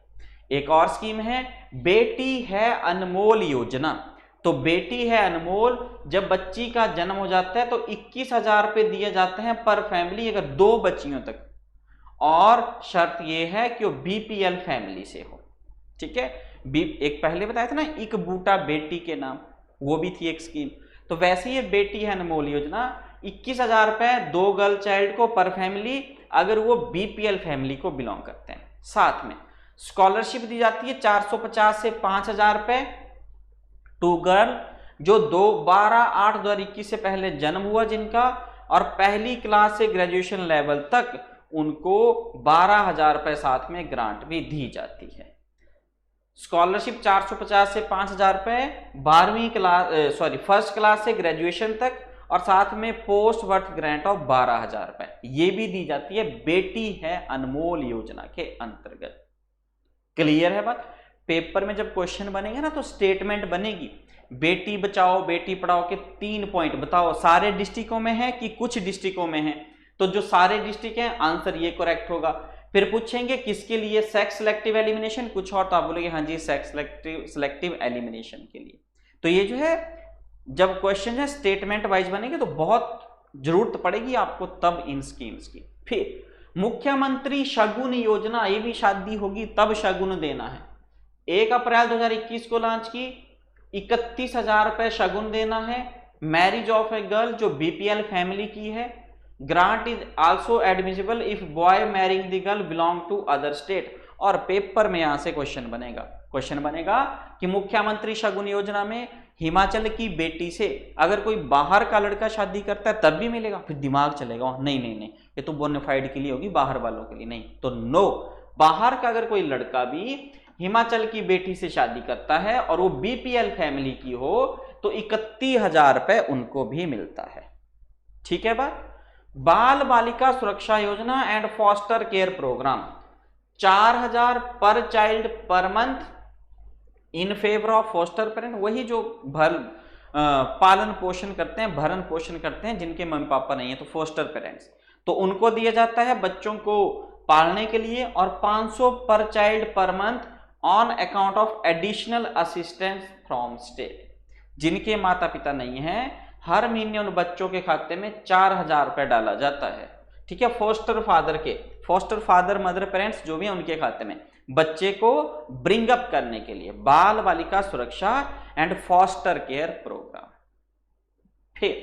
एक और स्कीम है बेटी है अनमोल योजना। तो बेटी है अनमोल, जब बच्ची का जन्म हो जाता है तो 21,000 रुपये दिए जाते हैं पर फैमिली अगर 2 बच्चियों तक, और शर्त यह है कि वो बीपीएल फैमिली से हो, ठीक है। एक पहले बताया था ना एक बूटा बेटी के नाम, वो भी थी एक स्कीम। तो वैसे ये बेटी है अनमोल योजना 21,000 रुपए 2 गर्ल चाइल्ड को पर फैमिली, अगर वो बीपीएल फैमिली को बिलोंग करते हैं। साथ में स्कॉलरशिप दी जाती है 450 से 5,000 रुपए टू गर्ल जो 12/8/2021 से पहले जन्म हुआ जिनका, और पहली क्लास से ग्रेजुएशन लेवल तक उनको 12,000 रुपए साथ में ग्रांट भी दी जाती है। स्कॉलरशिप 450 से 5,000 रुपए 12वीं क्लास फर्स्ट क्लास से ग्रेजुएशन तक, और साथ में पोस्ट बर्थ ग्रांट ऑफ 12,000 रुपए ये भी दी जाती है बेटी है अनमोल योजना के अंतर्गत। क्लियर है बात? पेपर में जब क्वेश्चन बनेंगे ना तो स्टेटमेंट बनेगी, बेटी बचाओ बेटी पढ़ाओ के 3 पॉइंट बताओ सारे डिस्ट्रिक्टों में है कि कुछ डिस्ट्रिक्टों में है, तो जो सारे डिस्ट्रिक्ट हैं आंसर ये करेक्ट होगा। फिर पूछेंगे किसके लिए, सेक्स सिलेक्टिव एलिमिनेशन, कुछ और तो आप बोलेंगे हाँ जी सेक्स सिलेक्टिव एलिमिनेशन के लिए। तो ये जो है जब क्वेश्चन है स्टेटमेंट वाइज बनेंगे तो बहुत जरूरत पड़ेगी आपको तब इन स्कीम्स की। फिर मुख्यमंत्री शगुन योजना, ये भी शादी होगी तब शगुन देना है। 1 अप्रैल 2021 को लॉन्च की, 31,000 रुपए शगुन देना है। मैरिज ऑफ ए गर्ल जो बीपीएल फैमिली की है, grant is also admissible if boy marrying the girl belong to other state. और पेपर में यहां से क्वेश्चन बनेगा कि मुख्यमंत्री शगुन योजना में हिमाचल की बेटी से अगर कोई बाहर का लड़का शादी करता है तब भी मिलेगा। फिर दिमाग चलेगा नहीं ये तो बोनाफाइड के लिए होगी, बाहर वालों के लिए नहीं। तो नो, बाहर का अगर कोई लड़का भी हिमाचल की बेटी से शादी करता है और वो बीपीएल फैमिली की हो तो 31,000 रुपए उनको भी मिलता है। ठीक है बात? बाल बालिका सुरक्षा योजना एंड फॉस्टर केयर प्रोग्राम 4,000 पर child per month in favour of foster parent, वही जो पालन पोषण करते हैं, भरण पोषण करते हैं जिनके मम्मी पापा नहीं है तो फॉस्टर पेरेंट्स, तो उनको दिया जाता है बच्चों को पालने के लिए। और 500 पर child per month on account of additional assistance from state. जिनके माता पिता नहीं है हर महीने उन बच्चों के खाते में 4,000 रुपए डाला जाता है। ठीक है, फॉस्टर फादर मदर पेरेंट्स जो भी है उनके खाते में बच्चे को ब्रिंग अप करने के लिए बाल बालिका सुरक्षा एंड फॉस्टर केयर प्रोग्राम। फिर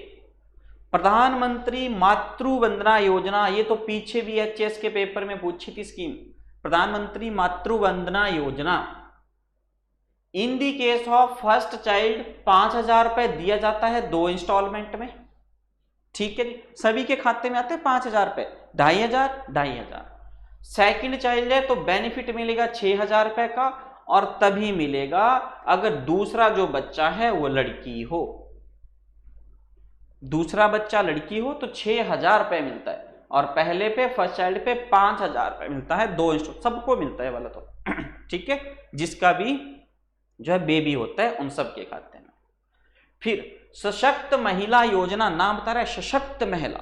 प्रधानमंत्री मातृ वंदना योजना, ये तो पीछे भी एचएस के पेपर में पूछी थी स्कीम। प्रधानमंत्री मातृ वंदना योजना इन the case of first child 5,000 रुपए दिया जाता है 2 इंस्टॉलमेंट में। ठीक है जी, सभी के खाते में आते हैं 5,000 रुपए, 2,500। सेकंड चाइल्ड है तो बेनिफिट मिलेगा 6,000 रुपए का, और तभी मिलेगा अगर दूसरा जो बच्चा है वो लड़की हो। दूसरा बच्चा लड़की हो तो 6,000 रुपए मिलता है, और पहले पे फर्स्ट चाइल्ड पे 5,000 रुपए मिलता है। 2 इंस्टॉल सबको मिलता है वाला तो ठीक है, जिसका भी जो है बेबी होता है उन सब के खाते में। फिर सशक्त महिला योजना, नाम बता रहा है सशक्त महिला,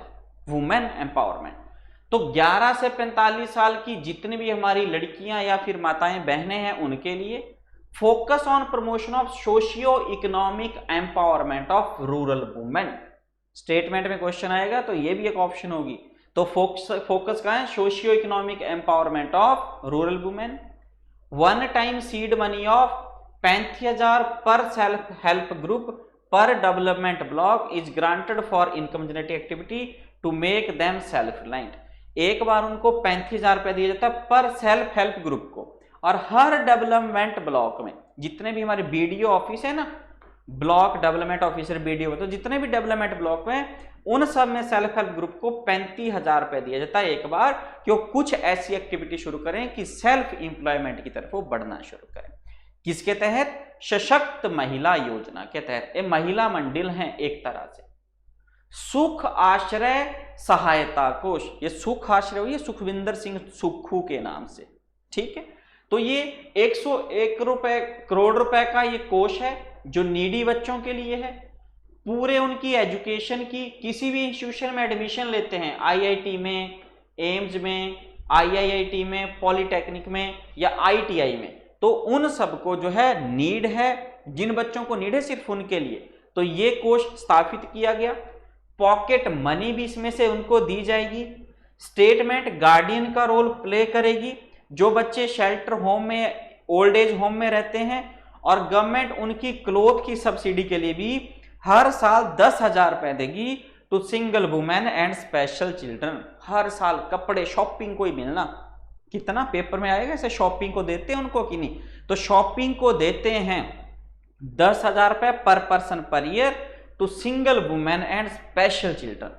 वुमेन एम्पावरमेंट। तो 11 से 45 साल की जितनी भी हमारी लड़कियां या फिर माताएं बहनें हैं उनके लिए focus on promotion of socio economic empowerment of rural women. Statement में क्वेश्चन आएगा तो ये भी एक ऑप्शन होगी। तो फोकस का है socio economic empowerment of rural women. 1 time seed money of 35,000 per self help group per development block is granted for income generating activity to make them self reliant. एक बार उनको 35,000 रुपए दिया जाता है पर सेल्फ हेल्प ग्रुप को, और हर डेवलपमेंट ब्लॉक में जितने भी हमारे बीडीओ ऑफिस है ना, ब्लॉक डेवलपमेंट ऑफिसर बीडीओ, तो जितने भी डेवलपमेंट ब्लॉक में उन सब में सेल्फ हेल्प ग्रुप को 35,000 रुपए दिया जाता है एक बार, कि वो कुछ ऐसी एक्टिविटी शुरू करें कि सेल्फ इंप्लॉयमेंट की तरफ वो बढ़ना शुरू करें। किसके तहत? सशक्त महिला योजना के तहत। ये महिला मंडल हैं एक तरह से। सुख आश्रय सहायता कोष, ये सुख आश्रय हुई सुखविंदर सिंह सुक्खू के नाम से। ठीक है, तो ये 101 करोड़ रुपए का ये कोष है जो नीडी बच्चों के लिए है। पूरे उनकी एजुकेशन की, किसी भी इंस्टीट्यूशन में एडमिशन लेते हैं, आईआईटी में, एम्स में, आईआईटी में, पॉलिटेक्निक में या आईटीआई में, तो उन सबको जो है नीड है, जिन बच्चों को नीड है सिर्फ उनके लिए, तो ये कोष स्थापित किया गया। पॉकेट मनी भी इसमें से उनको दी जाएगी। स्टेटमेंट गार्डियन का रोल प्ले करेगी। जो बच्चे शेल्टर होम में, ओल्ड एज होम में रहते हैं, और गवर्नमेंट उनकी क्लोथ की सब्सिडी के लिए भी हर साल 10,000 रुपए देगी to single women and special children. हर साल कपड़े शॉपिंग को ही मिलना। कितना पेपर में आएगा ऐसे शॉपिंग को देते हैं उनको कि नहीं, तो शॉपिंग को देते हैं 10,000 रुपए per person per year to single women and special children.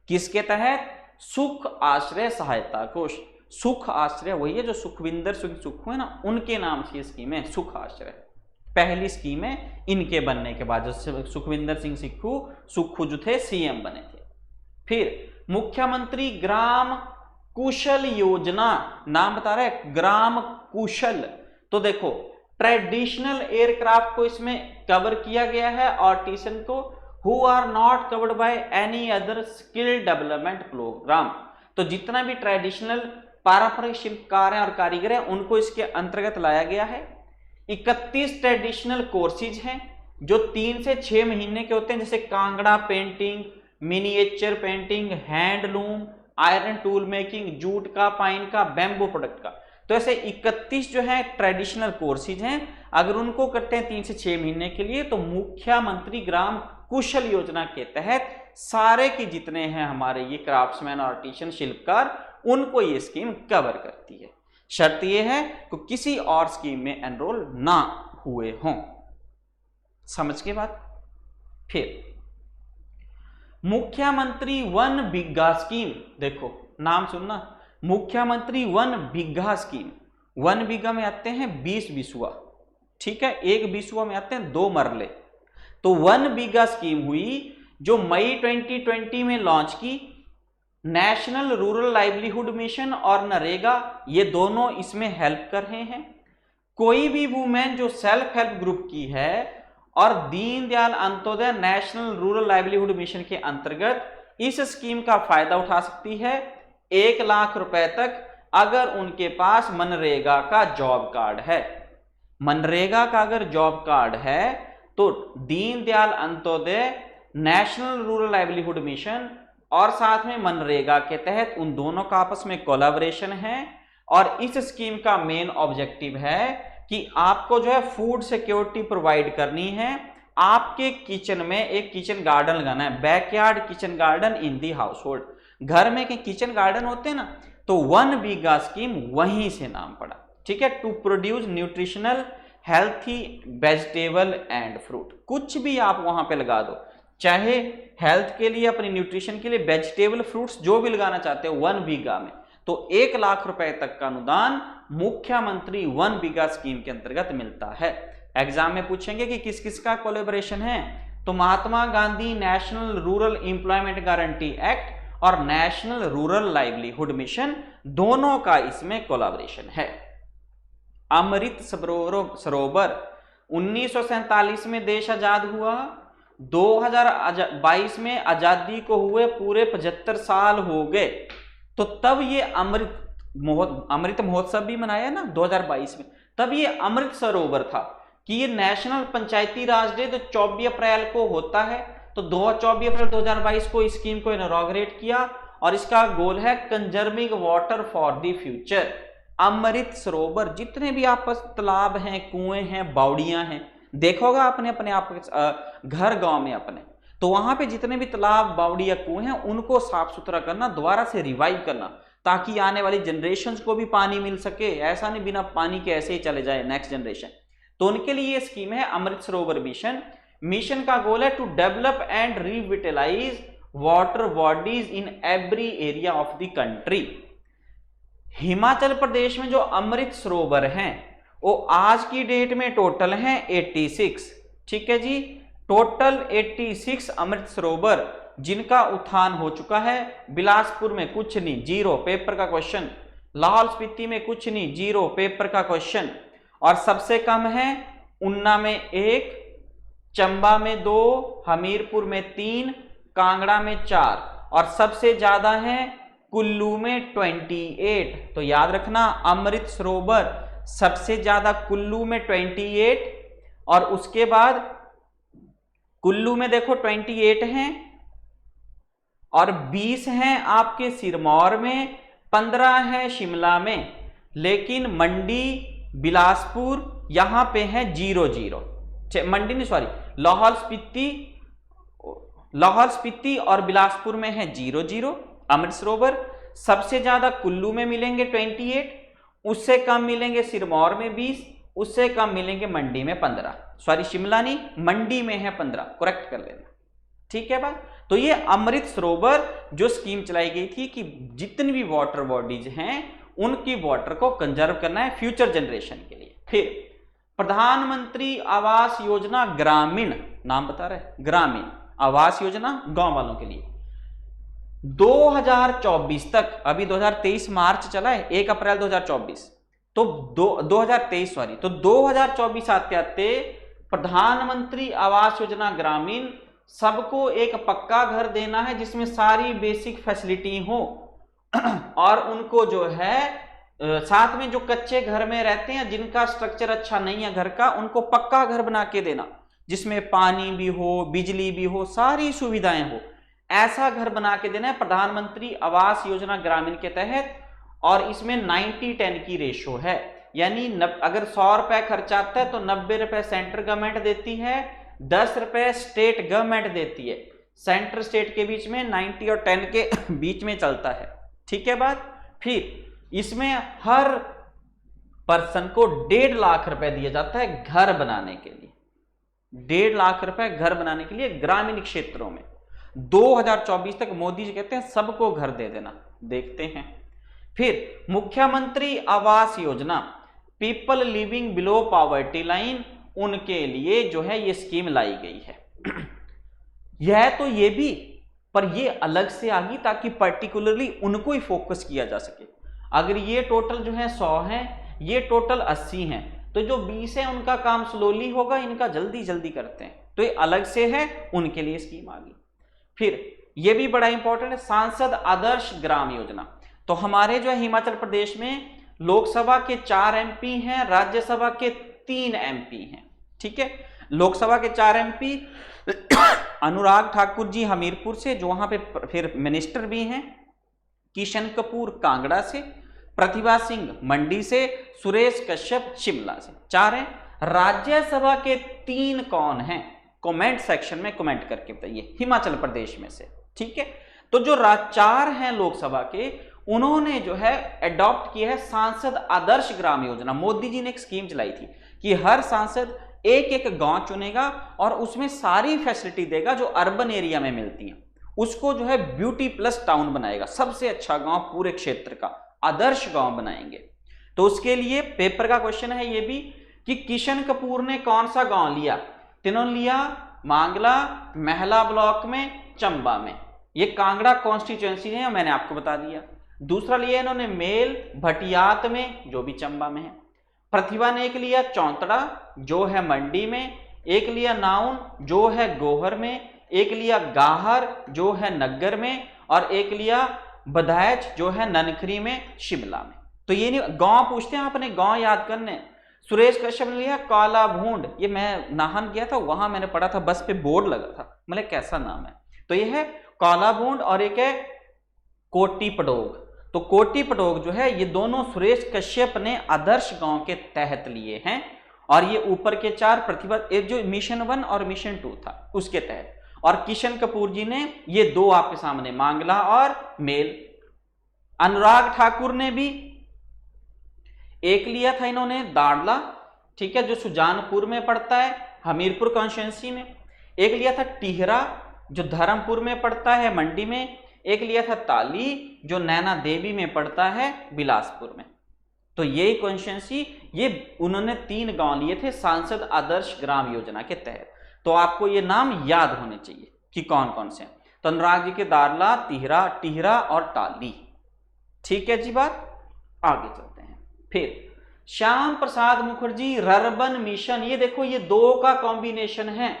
किसके तहत? सुख आश्रय सहायता कोष। सुख आश्रय वही है जो सुखविंदर सिंह सुक्खू है ना, उनके नाम से ये स्कीम है सुख आश्रय। पहली स्कीम है इनके बनने के बाद, जो सुखविंदर सिंह सुक्खू जो थे सीएम बने थे। फिर मुख्यमंत्री ग्राम कुशल योजना, नाम बता रहा है ग्राम कुशल। तो देखो ट्रेडिशनल एयरक्राफ्ट को इसमें कवर किया गया है, आर्टिसन को, who are not covered by any other skill development program. तो जितना भी ट्रेडिशनल पारंपरिक शिल्पकार हैं और कारीगर हैं उनको इसके अंतर्गत लाया गया है। 31 ट्रेडिशनल कोर्सेज हैं जो 3 से 6 महीने के होते हैं, जैसे Kangra painting, miniature painting, handloom, iron tool making, jute का, पाइन का, बैम्बू प्रोडक्ट का। तो ऐसे 31 जो है ट्रेडिशनल कोर्सेज हैं। अगर उनको करते हैं 3 से 6 महीने के लिए, तो मुख्यमंत्री ग्राम कुशल योजना के तहत सारे के जितने हैं हमारे ये क्राफ्ट्समैन, आर्टिसन, शिल्पकार, उनको ये स्कीम कवर करती है। शर्त ये है कि किसी और स्कीम में एनरोल ना हुए हों। समझ के बाद फिर मुख्यमंत्री 1 बिग्घा स्कीम। देखो नाम सुनना, मुख्यमंत्री 1 बिग्घा स्कीम। 1 बिग्घा में आते हैं 20 बिस्वा, ठीक है, 1 बिस्वा में आते हैं 2 मरले। तो 1 बिग्घा स्कीम हुई जो मई 2020 में लॉन्च की। नेशनल रूरल लाइवलीहुड मिशन और नरेगा ये दोनों इसमें हेल्प कर रहे हैं। कोई भी वुमेन जो सेल्फ हेल्प ग्रुप की है और Deendayal Antyodaya national rural livelihood mission के अंतर्गत इस स्कीम का फायदा उठा सकती है 1 लाख रुपए तक, अगर उनके पास मनरेगा का जॉब कार्ड है। मनरेगा का अगर जॉब कार्ड है तो Deendayal Antyodaya national rural livelihood mission और साथ में मनरेगा के तहत उन दोनों का आपस में कोलैबोरेशन है। और इस स्कीम का मेन ऑब्जेक्टिव है कि आपको जो है फूड सिक्योरिटी प्रोवाइड करनी है। आपके किचन में एक किचन गार्डन लगाना है, backyard kitchen garden in the house hold. घर में के किचन गार्डन होते हैं ना, तो 1 बिग्घा स्कीम वहीं से नाम पड़ा, ठीक है। To produce nutritional healthy vegetable and fruit, कुछ भी आप वहां पे लगा दो, चाहे हेल्थ के लिए, अपनी न्यूट्रिशन के लिए वेजिटेबल फ्रूट्स जो भी लगाना चाहते हो 1 बिग्घा में, तो 1 लाख रुपए तक का अनुदान मुख्यमंत्री 1 बिग्घा स्कीम के अंतर्गत मिलता है। एग्जाम में पूछेंगे कि किस किस का कोलैबोरेशन है, तो Mahatma Gandhi national rural employment guarantee act और नेशनल रूरल लाइवलीहुड मिशन, दोनों का इसमें कोलैबोरेशन है। अमृत सरोवर 1947 में देश आजाद हुआ, 2022 में आजादी को हुए पूरे 75 साल हो गए, तो तब ये अमृत महोत्सव भी मनाया ना 2022 में, तब ये अमृत सरोवर था कि ये नेशनल पंचायती राज डे तो 24 अप्रैल को होता है, तो 24 अप्रैल 2022 को इस स्कीम को इनॉग्रेट किया और इसका गोल है conserving water for the future. Amrit Sarovar जितने भी आपस तालाब हैं, कुएं हैं, बावड़ियां हैं, देखोगा अपने अपने आप घर गांव में अपने, तो वहां पे जितने भी तालाब, बावड़ी या कुएं हैं उनको साफ सुथरा करना, दोबारा से रिवाइव करना, ताकि आने वाली जनरेशन को भी पानी मिल सके। ऐसा नहीं बिना पानी के ऐसे ही चले जाए नेक्स्ट जनरेशन। तो उनके लिए ये स्कीम है अमृत सरोवर मिशन। मिशन का गोल है to develop and revitalise water bodies in every area of the country. Himachal Pradesh में जो अमृत सरोवर हैं वो आज की डेट में टोटल हैं 86, ठीक है जी, टोटल 86 अमृत सरोवर जिनका उत्थान हो चुका है। बिलासपुर में कुछ नहीं, 0 पेपर का क्वेश्चन। लाहौल स्पीति में कुछ नहीं, 0 पेपर का क्वेश्चन। और सबसे कम है ऊना में 1, चंबा में 2, हमीरपुर में 3, कांगड़ा में 4 और सबसे ज्यादा है कुल्लू में 28। तो याद रखना अमृत सरोवर सबसे ज्यादा कुल्लू में 28 और उसके बाद कुल्लू में देखो 28 हैं और 20 हैं आपके सिरमौर में, 15 है शिमला में, लेकिन मंडी, बिलासपुर यहां पे है 0-0। मंडी नहीं, सॉरी, लाहौल स्पीति लाहौल स्पीति और बिलासपुर में है 0-0। अमृत सरोवर सबसे ज्यादा कुल्लू में मिलेंगे 28, उससे कम मिलेंगे सिरमौर में 20, उससे कम मिलेंगे मंडी में 15। सॉरी शिमला नहीं, मंडी में है 15, करेक्ट कर लेना, ठीक है बात। तो ये अमृत सरोवर जो स्कीम चलाई गई थी कि जितनी भी वाटर बॉडीज हैं उनकी वाटर को कंजर्व करना है फ्यूचर जनरेशन के लिए। फिर प्रधानमंत्री आवास योजना ग्रामीण, नाम बता रहे ग्रामीण आवास योजना गांव वालों के लिए 2024 तक, अभी 2023 मार्च चला है, 1 अप्रैल 2024, तो 2023 सॉरी, तो 2024 आते आते प्रधानमंत्री आवास योजना ग्रामीण सबको एक पक्का घर देना है जिसमें सारी बेसिक फैसिलिटी हो और उनको जो है साथ में जो कच्चे घर में रहते हैं जिनका स्ट्रक्चर अच्छा नहीं है घर का, उनको पक्का घर बना के देना जिसमें पानी भी हो, बिजली भी हो, सारी सुविधाएं हो, ऐसा घर बना के देना है प्रधानमंत्री आवास योजना ग्रामीण के तहत। और इसमें 90-10 की रेशो है, यानी अगर 100 रुपए खर्च आता है तो 90 रुपए सेंट्रल गवर्नमेंट देती है, 10 रुपए स्टेट गवर्नमेंट देती है। सेंटर स्टेट के बीच में 90 और 10 के बीच में चलता है, ठीक है बात। फिर इसमें हर पर्सन को 1.5 लाख रुपए दिया जाता है घर बनाने के लिए, 1.5 लाख रुपए घर बनाने के लिए ग्रामीण क्षेत्रों में। 2024 तक मोदी जी कहते हैं सबको घर दे देना, देखते हैं। फिर मुख्यमंत्री Awas Yojana, people living below poverty line, उनके लिए जो है ये स्कीम लाई गई है। यह तो ये भी, पर ये अलग से आ गई ताकि पर्टिकुलरली उनको ही फोकस किया जा सके। अगर ये टोटल जो है 100 हैं, ये टोटल 80 हैं, तो जो 20 है उनका काम स्लोली होगा, इनका जल्दी जल्दी करते हैं, तो ये अलग से है, उनके लिए स्कीम आ गई। फिर ये भी बड़ा इंपॉर्टेंट है, सांसद आदर्श ग्राम योजना। तो हमारे जो है हिमाचल प्रदेश में लोकसभा के 4 MP हैं, राज्यसभा के 3 MP हैं, ठीक है। लोकसभा के 4 MP अनुराग ठाकुर जी हमीरपुर से, जो वहां पे फिर मिनिस्टर भी हैं, किशन कपूर कांगड़ा से, प्रतिभा सिंह मंडी से, सुरेश कश्यप शिमला से, 4 हैं। राज्यसभा के 3 कौन हैं? कमेंट सेक्शन में कमेंट करके बताइए हिमाचल प्रदेश में से, ठीक है। तो जो 4 हैं लोकसभा के, उन्होंने जो है अडॉप्ट किया है सांसद आदर्श ग्राम योजना। मोदी जी ने एक स्कीम चलाई थी कि हर सांसद एक एक गांव चुनेगा और उसमें सारी फैसिलिटी देगा जो अर्बन एरिया में मिलती हैं, उसको जो है ब्यूटी प्लस टाउन बनाएगा, सबसे अच्छा गांव पूरे क्षेत्र का आदर्श गांव बनाएंगे। तो उसके लिए पेपर का क्वेश्चन है ये भी कि किशन कपूर ने कौन सा गांव लिया? तीनों लिया मांगला, महला ब्लॉक में, चंबा में, ये कांगड़ा कॉन्स्टिट्यूएंसी है, मैंने आपको बता दिया। दूसरा लिया इन्होंने मेल भटियात में, जो भी चंबा में है। प्रतिभा ने एक लिया चौंतड़ा, जो है मंडी में, एक लिया नाउन, जो है गोहर में, एक लिया गाहर, जो है नग्गर में, और एक लिया बधायच, जो है ननखरी में, शिमला में। तो ये नहीं गांव पूछते हैं, आपने गांव याद करने। सुरेश कश्यप ने लिया काला भूंड, ये मैं नाहन गया था, वहां मैंने पढ़ा था, बस पे बोर्ड लगा था, मतलब कैसा नाम है। तो ये है काला भूंड और एक है कोटी पडोग। तो कोटी पडोग जो है ये दोनों सुरेश कश्यप ने आदर्श गांव के तहत लिए हैं, और ये ऊपर के 4 प्रतिभा, जो मिशन 1 और मिशन 2 था उसके तहत, और किशन कपूर जी ने ये 2 आपके सामने मांगला और मेल। अनुराग ठाकुर ने भी एक लिया था इन्होंने दाड़ला, ठीक है, जो सुजानपुर में पड़ता है हमीरपुर कॉन्स्टिट्यूंसी में। एक लिया था टिहरा, जो धर्मपुर में पड़ता है मंडी में। एक लिया था ताली, जो नैना देवी में पड़ता है बिलासपुर में। तो यही कॉन्स्टिट्यूंसी, ये उन्होंने 3 गांव लिए थे सांसद आदर्श ग्राम योजना के तहत। तो आपको ये नाम याद होने चाहिए कि कौन कौन से हैं। तो अनुराग जी के दारला, तिहरा, टिहरा और टाली, ठीक है जी बात। आगे चलते हैं। फिर श्याम प्रसाद मुखर्जी रर्बन मिशन, ये देखो ये 2 का कॉम्बिनेशन है,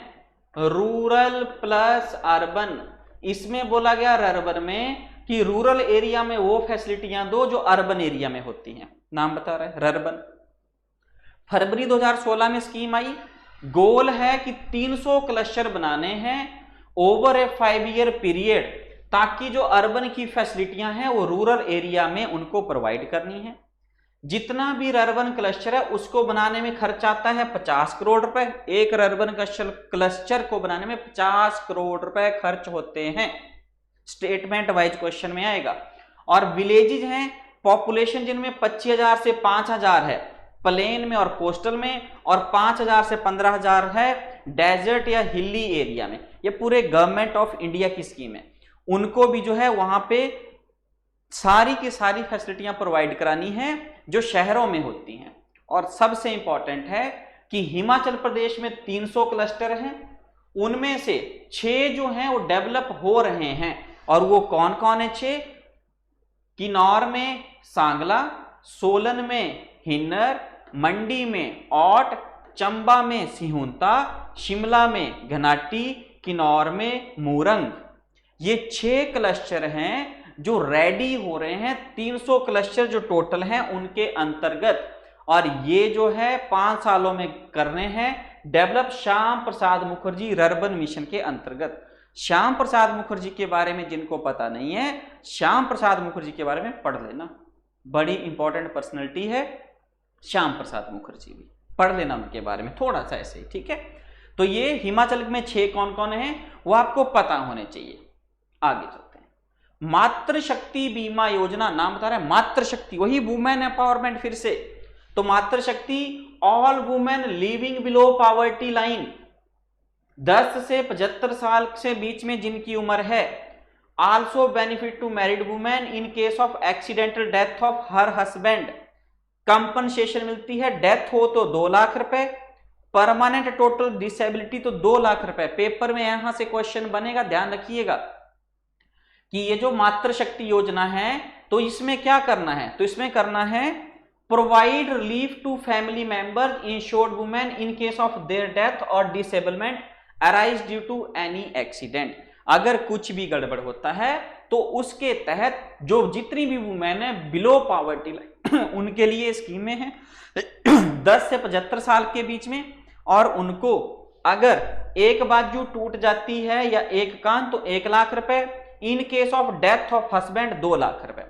रूरल प्लस अर्बन। इसमें बोला गया रर्बन में कि रूरल एरिया में वो फैसिलिटियां दो जो अर्बन एरिया में होती हैं, नाम बता रहे हैं रर्बन। फरवरी 2016 में स्कीम आई, गोल है कि 300 क्लस्टर बनाने हैं ओवर ए 5 ईयर पीरियड, ताकि जो अर्बन की फैसिलिटियां हैं वो रूरल एरिया में उनको प्रोवाइड करनी है। जितना भी अर्बन क्लस्टर है उसको बनाने में खर्च आता है 50 करोड़ रुपए। एक अर्बन क्लस्टर को बनाने में 50 करोड़ रुपए खर्च होते हैं, स्टेटमेंट वाइज क्वेश्चन में आएगा। और विलेजेज हैं, पॉपुलेशन जिनमें 25,000 से 5,000 है प्लेन में और कोस्टल में, और 5,000 से 15,000 है डेजर्ट या हिली एरिया में। ये पूरे गवर्नमेंट ऑफ इंडिया की स्कीम है। उनको भी जो है वहां पे सारी की सारी फैसिलिटियां प्रोवाइड करानी है जो शहरों में होती हैं। और सबसे इंपॉर्टेंट है कि हिमाचल प्रदेश में 300 क्लस्टर हैं, उनमें से 6 जो हैं वो डेवलप हो रहे हैं। और वो कौन कौन है 6? किन्नौर में सांगला, सोलन में हिन्नर, मंडी में औट, चंबा में सिहुंता, शिमला में घनाटी, किन्नौर में मूरंग। ये 6 क्लस्टर हैं जो रेडी हो रहे हैं 300 क्लस्टर जो टोटल हैं उनके अंतर्गत। और ये जो है 5 सालों में करने हैं develop Shyam Prasad Mukherjee urban mission के अंतर्गत। श्याम प्रसाद मुखर्जी के बारे में जिनको पता नहीं है, श्याम प्रसाद मुखर्जी के बारे में पढ़ लेना, बड़ी इंपॉर्टेंट पर्सनैलिटी है श्याम प्रसाद मुखर्जी, भी पढ़ लेना उनके बारे में थोड़ा सा ऐसे ही, ठीक है। तो ये हिमाचल में 6 कौन कौन है वो आपको पता होने चाहिए। आगे चलते हैं। मातृशक्ति बीमा योजना, नाम बता रहा है मातृशक्ति, वही वुमेन एम्पावरमेंट फिर से। तो मातृशक्ति all women living below poverty line, 10 से 75 साल से बीच में जिनकी उम्र है। Also benefit to married women in case of accidental death of her husband. Compensation मिलती है, डेथ हो तो 2 लाख रुपए, परमानेंट टोटल डिसेबिलिटी तो 2 लाख रुपए। पेपर में यहां से क्वेश्चन बनेगा, ध्यान रखिएगा कि ये जो मातृशक्ति योजना है तो इसमें क्या करना है, तो इसमें करना है provide relief to family members insured women in case of their death और disablement arise due to any accident. अगर कुछ भी गड़बड़ होता है तो उसके तहत जो जितनी भी वुमेन है बिलो पॉवर्टी लाइन उनके लिए स्कीमें हैं 10 से 75 साल के बीच में। और उनको अगर एक बाजू टूट जाती है या एक कान तो 1 लाख रुपए, इन case of death of husband 2 lakh रुपए।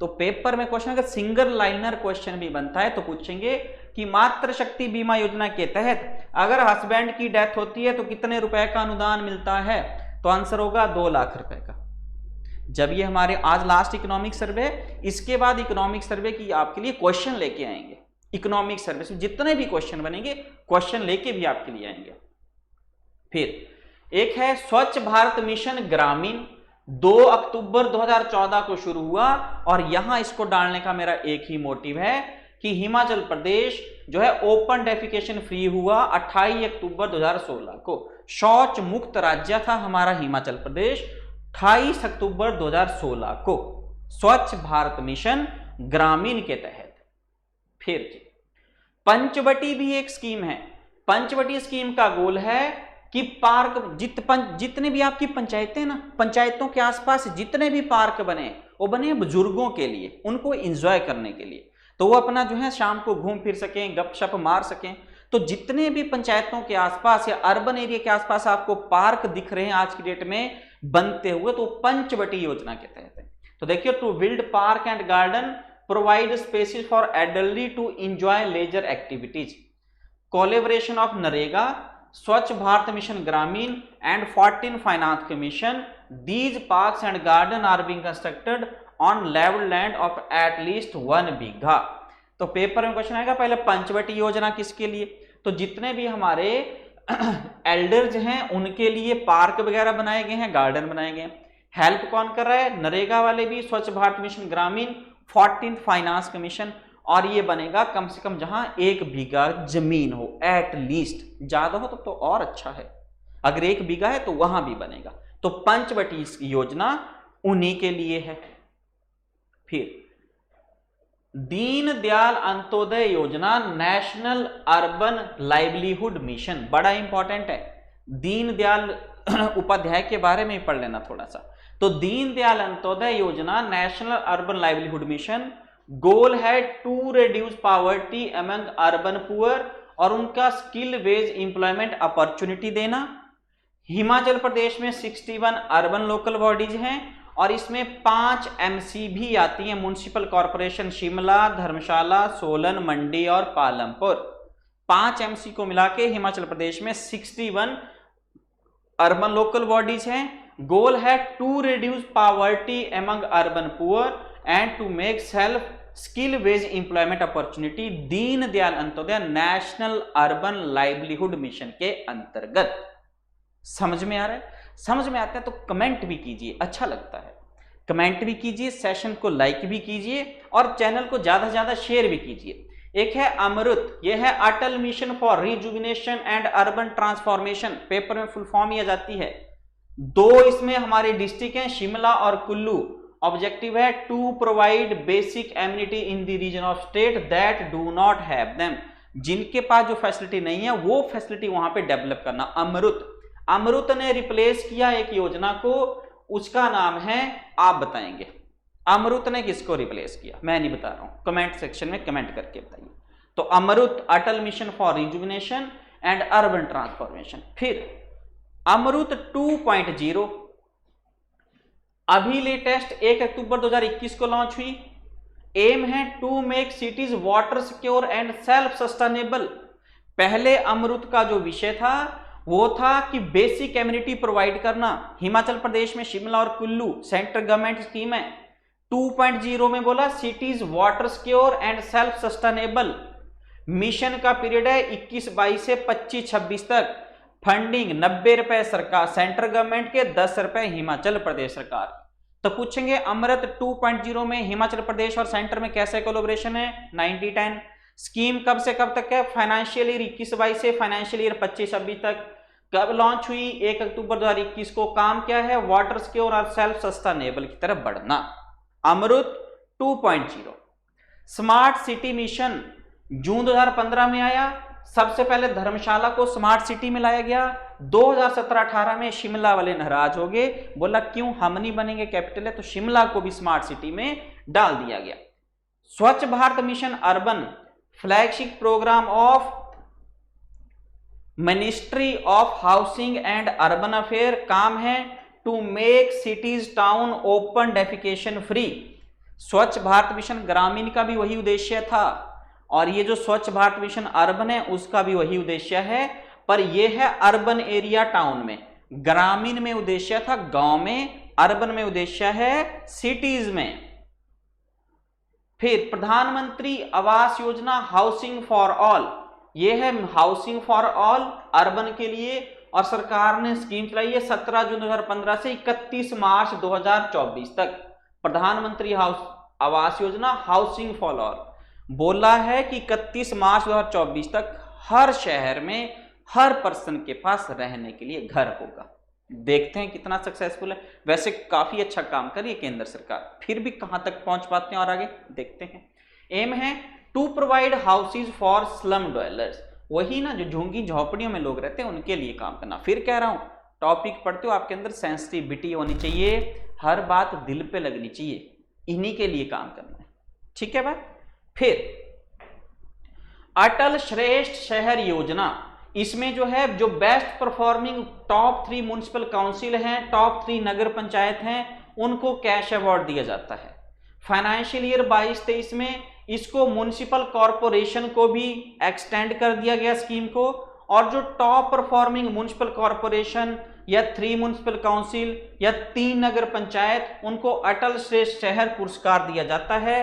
तो पेपर में क्वेश्चन अगर सिंगल लाइनर क्वेश्चन भी बनता है तो पूछेंगे कि मातृशक्ति बीमा योजना के तहत अगर हस्बैंड की डेथ होती है तो कितने रुपए का अनुदान मिलता है, तो आंसर होगा 2 लाख रुपए का। जब ये हमारे आज लास्ट इकोनॉमिक सर्वे, इसके बाद इकोनॉमिक सर्वे की आपके लिए क्वेश्चन लेके आएंगे। इकोनॉमिक सर्वे से जितने भी क्वेश्चन बनेंगे क्वेश्चन लेके भी आपके लिए आएंगे। फिर एक है स्वच्छ भारत मिशन ग्रामीण, 2 अक्टूबर 2014 को शुरू हुआ। और यहां इसको डालने का मेरा एक ही मोटिव है कि हिमाचल प्रदेश जो है ओपन डेफिकेशन फ्री हुआ 28 अक्टूबर 2016 को। शौच मुक्त राज्य था हमारा हिमाचल प्रदेश 28 अक्टूबर 2016 को, स्वच्छ भारत मिशन ग्रामीण के तहत। फिर पंचवटी भी एक स्कीम है। पंचवटी स्कीम का गोल है कि पार्क जितने भी आपकी पंचायतें ना, पंचायतों के आसपास जितने भी पार्क बने वो बने बुजुर्गों के लिए, उनको एंजॉय करने के लिए, तो वो अपना जो है शाम को घूम फिर सकें, गपशप मार सकें। तो जितने भी पंचायतों के आसपास या अर्बन एरिया के आसपास आपको पार्क दिख रहे हैं आज की डेट में बनते हुए, तो पंचवटी योजना के तहत है। तो देखिए, to build park and garden, provide spaces for elderly to enjoy leisure activities, collaboration of NREGA, Swachh Bharat mission Gramin and 14 finance commission. These parks and garden are being constructed on level land of at least 1 bigha. तो paper में question आएगा पहले पंचवटी योजना किसके लिए, तो जितने भी हमारे एल्डर्स हैं उनके लिए पार्क वगैरह बनाए गए हैं, गार्डन बनाए गए हैं। हेल्प कौन कर रहा है, नरेगा वाले भी, स्वच्छ भारत मिशन ग्रामीण, 14 फाइनेंस कमीशन। और ये बनेगा कम से कम जहां 1 बीघा जमीन हो, एट लीस्ट, ज्यादा हो तो और अच्छा है, अगर 1 बीघा है तो वहां भी बनेगा। तो पंचवटी योजना उन्हीं के लिए है। फिर Deendayal Antyodaya Yojana, national urban livelihood mission, बड़ा इंपॉर्टेंट है। दीनदयाल उपाध्याय के बारे में पढ़ लेना थोड़ा सा। तो Deendayal Antyodaya Yojana, national urban livelihood mission, goal है to reduce poverty among urban poor और उनका स्किल बेस्ड एम्प्लॉयमेंट अपॉर्चुनिटी देना। हिमाचल प्रदेश में 61 अर्बन लोकल बॉडीज हैं और इसमें 5 एमसी भी आती हैं, म्युनिसिपल कॉर्पोरेशन शिमला, धर्मशाला, सोलन, मंडी और पालमपुर। 5 एमसी को मिला के हिमाचल प्रदेश में 61 अर्बन लोकल बॉडीज हैं। गोल है to reduce poverty among urban poor and to make self skill based employment opportunity, Deendayal Antyodaya national urban livelihood mission के अंतर्गत। समझ में आ रहा है? समझ में आता है तो कमेंट भी कीजिए, अच्छा लगता है। कमेंट भी कीजिए, सेशन को लाइक भी कीजिए और चैनल को ज्यादा से ज्यादा शेयर भी कीजिए। एक है अमृत, यह है Atal mission for rejuvenation and urban transformation, paper में फुल फॉर्म ही आ जाती है। 2 इसमें हमारे डिस्ट्रिक्ट हैं, शिमला और कुल्लू। ऑब्जेक्टिव है to provide basic amenity in the region of state that do not have them, जिनके पास जो फैसिलिटी नहीं है वो फैसिलिटी वहां पे डेवलप करना। अमृत, अमृत ने रिप्लेस किया एक योजना को, उसका नाम है, आप बताएंगे अमृत ने किसको रिप्लेस किया? मैं नहीं बता रहा हूं, कमेंट सेक्शन में कमेंट करके बताइए। तो Amrit Atal mission for rejuvenation and urban transformation. फिर अमृत 2.0 अभी लेटेस्ट 1 अक्टूबर 2021 को लॉन्च हुई। एम है to make cities water secure and self sustainable. पहले अमृत का जो विषय था वो था कि बेसिक एमिनिटी प्रोवाइड करना। हिमाचल प्रदेश में शिमला और कुल्लू सेंट्रल गवर्नमेंट स्कीम है। 2.0 में बोला cities water secure and self sustainable. Mission का पीरियड है 21-22 से 25-26 तक। फंडिंग 90 रुपए सरकार सेंट्रल गवर्नमेंट के, 10 रुपए हिमाचल प्रदेश सरकार। तो पूछेंगे अमृत 2.0 में हिमाचल प्रदेश और सेंटर में कैसे कोलैबोरेशन है? 90-10। स्कीम कब से कब तक है? फाइनेंशियल ईयर 21-22 से फाइनेंशियल ईयर 25-26 तक। कब लॉन्च हुई? 1 अक्टूबर 2021 को। काम क्या है? वाटर सिक्योर और सेल्फ सस्टेनेबल की तरफ बढ़ना। अमृत 2.0। स्मार्ट सिटी मिशन जून 2015 में आया। सबसे पहले धर्मशाला को स्मार्ट सिटी में लाया गया। 2017-18 में शिमला वाले नाराज हो गए, बोला क्यों हम नहीं बनेंगे, कैपिटल है, तो शिमला को भी स्मार्ट सिटी में डाल दिया गया। Swachh Bharat mission urban flagship program of ministry of housing and urban affair. काम है to make cities town open defecation free. Swachh Bharat mission ग्रामीण का भी वही उद्देश्य था और ये जो स्वच्छ भारत मिशन अर्बन है उसका भी वही उद्देश्य है, पर यह है अर्बन एरिया टाउन में। ग्रामीण में उद्देश्य था गांव में, अर्बन में उद्देश्य है सिटीज में। फिर प्रधानमंत्री Awas Yojana housing for all, यह है हाउसिंग फॉर ऑल अर्बन के लिए और सरकार ने स्कीम चलाई है 17 जून 2015 से 31 मार्च 2024 तक। प्रधानमंत्री Awas Yojana housing for all बोला है कि 31 मार्च 2024 तक हर शहर में हर पर्सन के पास रहने के लिए घर होगा। देखते हैं कितना सक्सेसफुल है। वैसे काफी अच्छा काम कर रही है केंद्र सरकार, फिर भी कहां तक पहुंच पाते हैं और आगे देखते हैं। एम है to provide houses for slum dwellers, वही ना जो झुग्गी झोपड़ियों में लोग रहते हैं उनके लिए काम करना। फिर कह रहा हूं टॉपिक पढ़ते हो आपके अंदर सेंसिटिविटी होनी चाहिए, हर बात दिल पे लगनी चाहिए, इन्हीं के लिए काम करना है। ठीक है भाई। फिर अटल श्रेष्ठ शहर योजना, इसमें जो है जो best performing top 3 municipal council हैं, टॉप 3 नगर पंचायत हैं, उनको कैश अवार्ड दिया जाता है। फाइनेंशियल ईयर 22-23 में इसको म्युनिसिपल कॉरपोरेशन को भी एक्सटेंड कर दिया गया स्कीम को, और जो टॉप परफॉर्मिंग म्युनिसिपल कॉरपोरेशन या 3 म्युनिसिपल काउंसिल या 3 नगर पंचायत, उनको अटल श्रेष्ठ शहर पुरस्कार दिया जाता है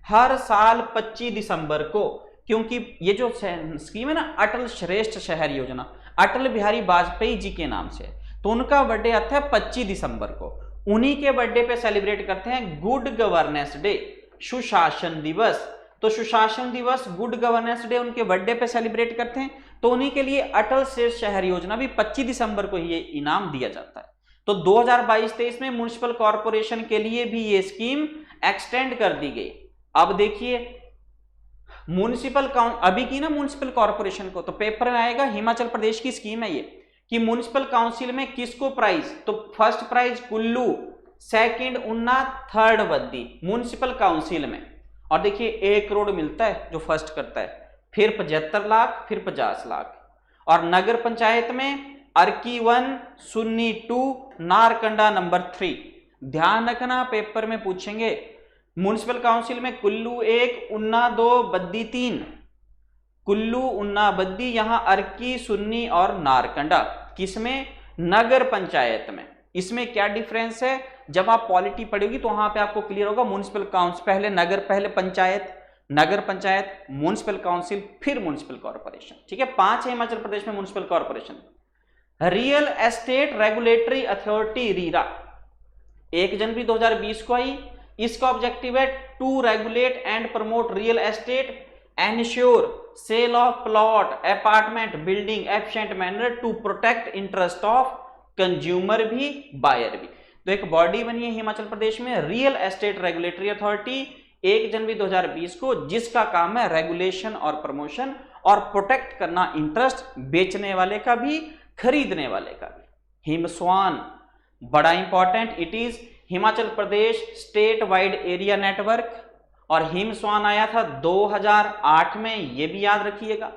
हर साल 25 दिसंबर को। क्योंकि ये जो स्कीम है ना अटल श्रेष्ठ शहर योजना, अटल बिहारी वाजपेयी जी के नाम से, तो उनका बर्थडे आता है 25 दिसंबर को। उन्हीं के बर्थडे पे सेलिब्रेट करते हैं गुड गवर्नेंस डे, सुशासन दिवस। तो सुशासन दिवस, गुड गवर्नेंस डे उनके बर्थडे पे सेलिब्रेट करते हैं, तो उन्हीं के लिए अटल श्रेष्ठ शहर योजना भी 25 दिसंबर को ये इनाम दिया जाता है। तो 2022-23 में म्युनिसिपल कॉर्पोरेशन के लिए भी ये स्कीम एक्सटेंड कर दी गई। अब देखिए म्युनिसिपल अभी की ना म्युनिसिपल कॉर्पोरेशन को, तो पेपर में आएगा, हिमाचल प्रदेश की स्कीम है ये कि म्युनिसिपल काउंसिल में किसको प्राइज, तो फर्स्ट प्राइज कुल्लू, सेकंड उन्ना, थर्ड बद्दी म्युनिसिपल काउंसिल में। और देखिए 1 करोड़ मिलता है जो फर्स्ट करता है, फिर 75 लाख, फिर 50 लाख। और नगर पंचायत में अर्की 1, सुन्नी 2, नारकंडा नंबर 3, ध्यान रखना, पेपर में पूछेंगे। म्युनिसिपल काउंसिल में कुल्लू 1, उन्ना 2, बद्दी 3। कुल्लू, उन्ना, बद्दी, यहां अर्की, सुन्नी और नारकंडा। किसमें? नगर पंचायत में। इसमें क्या डिफरेंस है? जब आप पॉलिटी पढ़ोगी तो वहां पे आपको क्लियर होगा। म्युनिसिपल काउंसिल पहले नगर, पहले पंचायत, नगर पंचायत, म्युनिसिपल काउंसिल, फिर म्युनिसिपल कॉर्पोरेशन। ठीक है, 5 है हिमाचल प्रदेश में municipal corporation. Real estate regulatory authority RERA 1 जनवरी 2020 को आई। इसका ऑब्जेक्टिव है to regulate and promote real estate, ensure sale of plot, apartment, building efficient manner to protect interest of consumer भी, बायर भी। तो एक बॉडी बनी है हिमाचल प्रदेश में, रियल एस्टेट रेगुलेटरी अथॉरिटी, 1 जनवरी 2020 को, जिसका काम है रेगुलेशन और प्रमोशन और प्रोटेक्ट करना इंटरेस्ट बेचने वाले का भी, खरीदने वाले का भी। हिमस्वान बड़ा important, it is Himachal Pradesh state wide area network, और हिमस्वान आया था 2008 में, ये भी याद रखिएगा।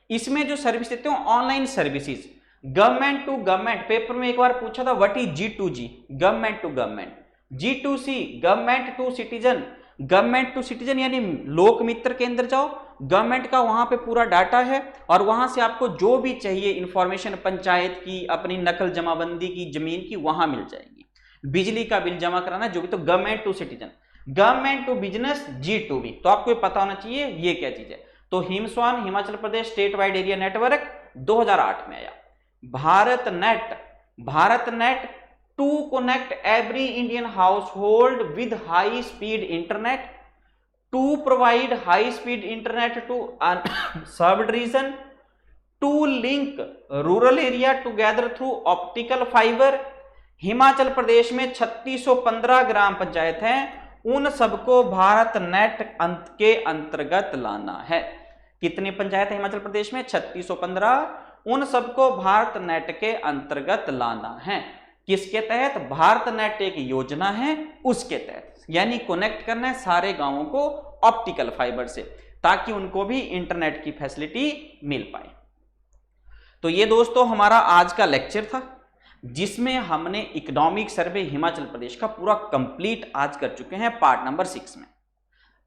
इसमें जो सर्विस देते हो online services, government to government, paper में एक बार पूछा था what is G2G, government to government. G2C government to citizen, government to citizen यानी लोक मित्र के अंदर जाओ, गवर्नमेंट का वहां पे पूरा डाटा है और वहां से आपको जो भी चाहिए इंफॉर्मेशन पंचायत की, अपनी नकल जमाबंदी की, जमीन की, वहां मिल जाएगी। बिजली का बिल जमा कराना जो भी, तो government to citizen. Government to business G2B, तो आपको पता होना चाहिए ये क्या चीज है। तो हिमस्वान Himachal Pradesh state wide area network 2008 में आया। Bharat net to connect every Indian household with high speed internet, to provide high speed internet to served region, to link rural area together through optical fibre. Himachal Pradesh में 3615 ग्राम पंचायत हैं, उन सबको Bharat net के अंतर्गत लाना है। कितनी पंचायत है हिमाचल प्रदेश में? 3615, उन सबको भारत नेट के अंतर्गत लाना है। किसके तहत? भारत नेट एक योजना है उसके तहत, यानी कनेक्ट करना है सारे गांवों को ऑप्टिकल फाइबर से, ताकि उनको भी इंटरनेट की फैसिलिटी मिल पाए। तो ये दोस्तों हमारा आज का लेक्चर था, जिसमें हमने इकोनॉमिक सर्वे हिमाचल प्रदेश का पूरा कंप्लीट आज कर चुके हैं पार्ट नंबर 6 में।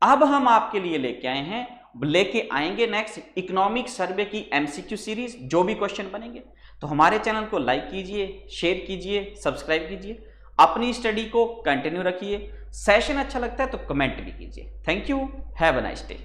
अब हम आपके लिए लेके आएंगे नेक्स्ट इकोनॉमिक सर्वे की MCQ सीरीज, जो भी क्वेश्चन बनेंगे। तो हमारे चैनल को लाइक कीजिए, शेयर कीजिए, सब्सक्राइब कीजिए, अपनी स्टडी को कंटिन्यू रखिए। सेशन अच्छा लगता है तो कमेंट भी कीजिए। Thank you, have a nice day.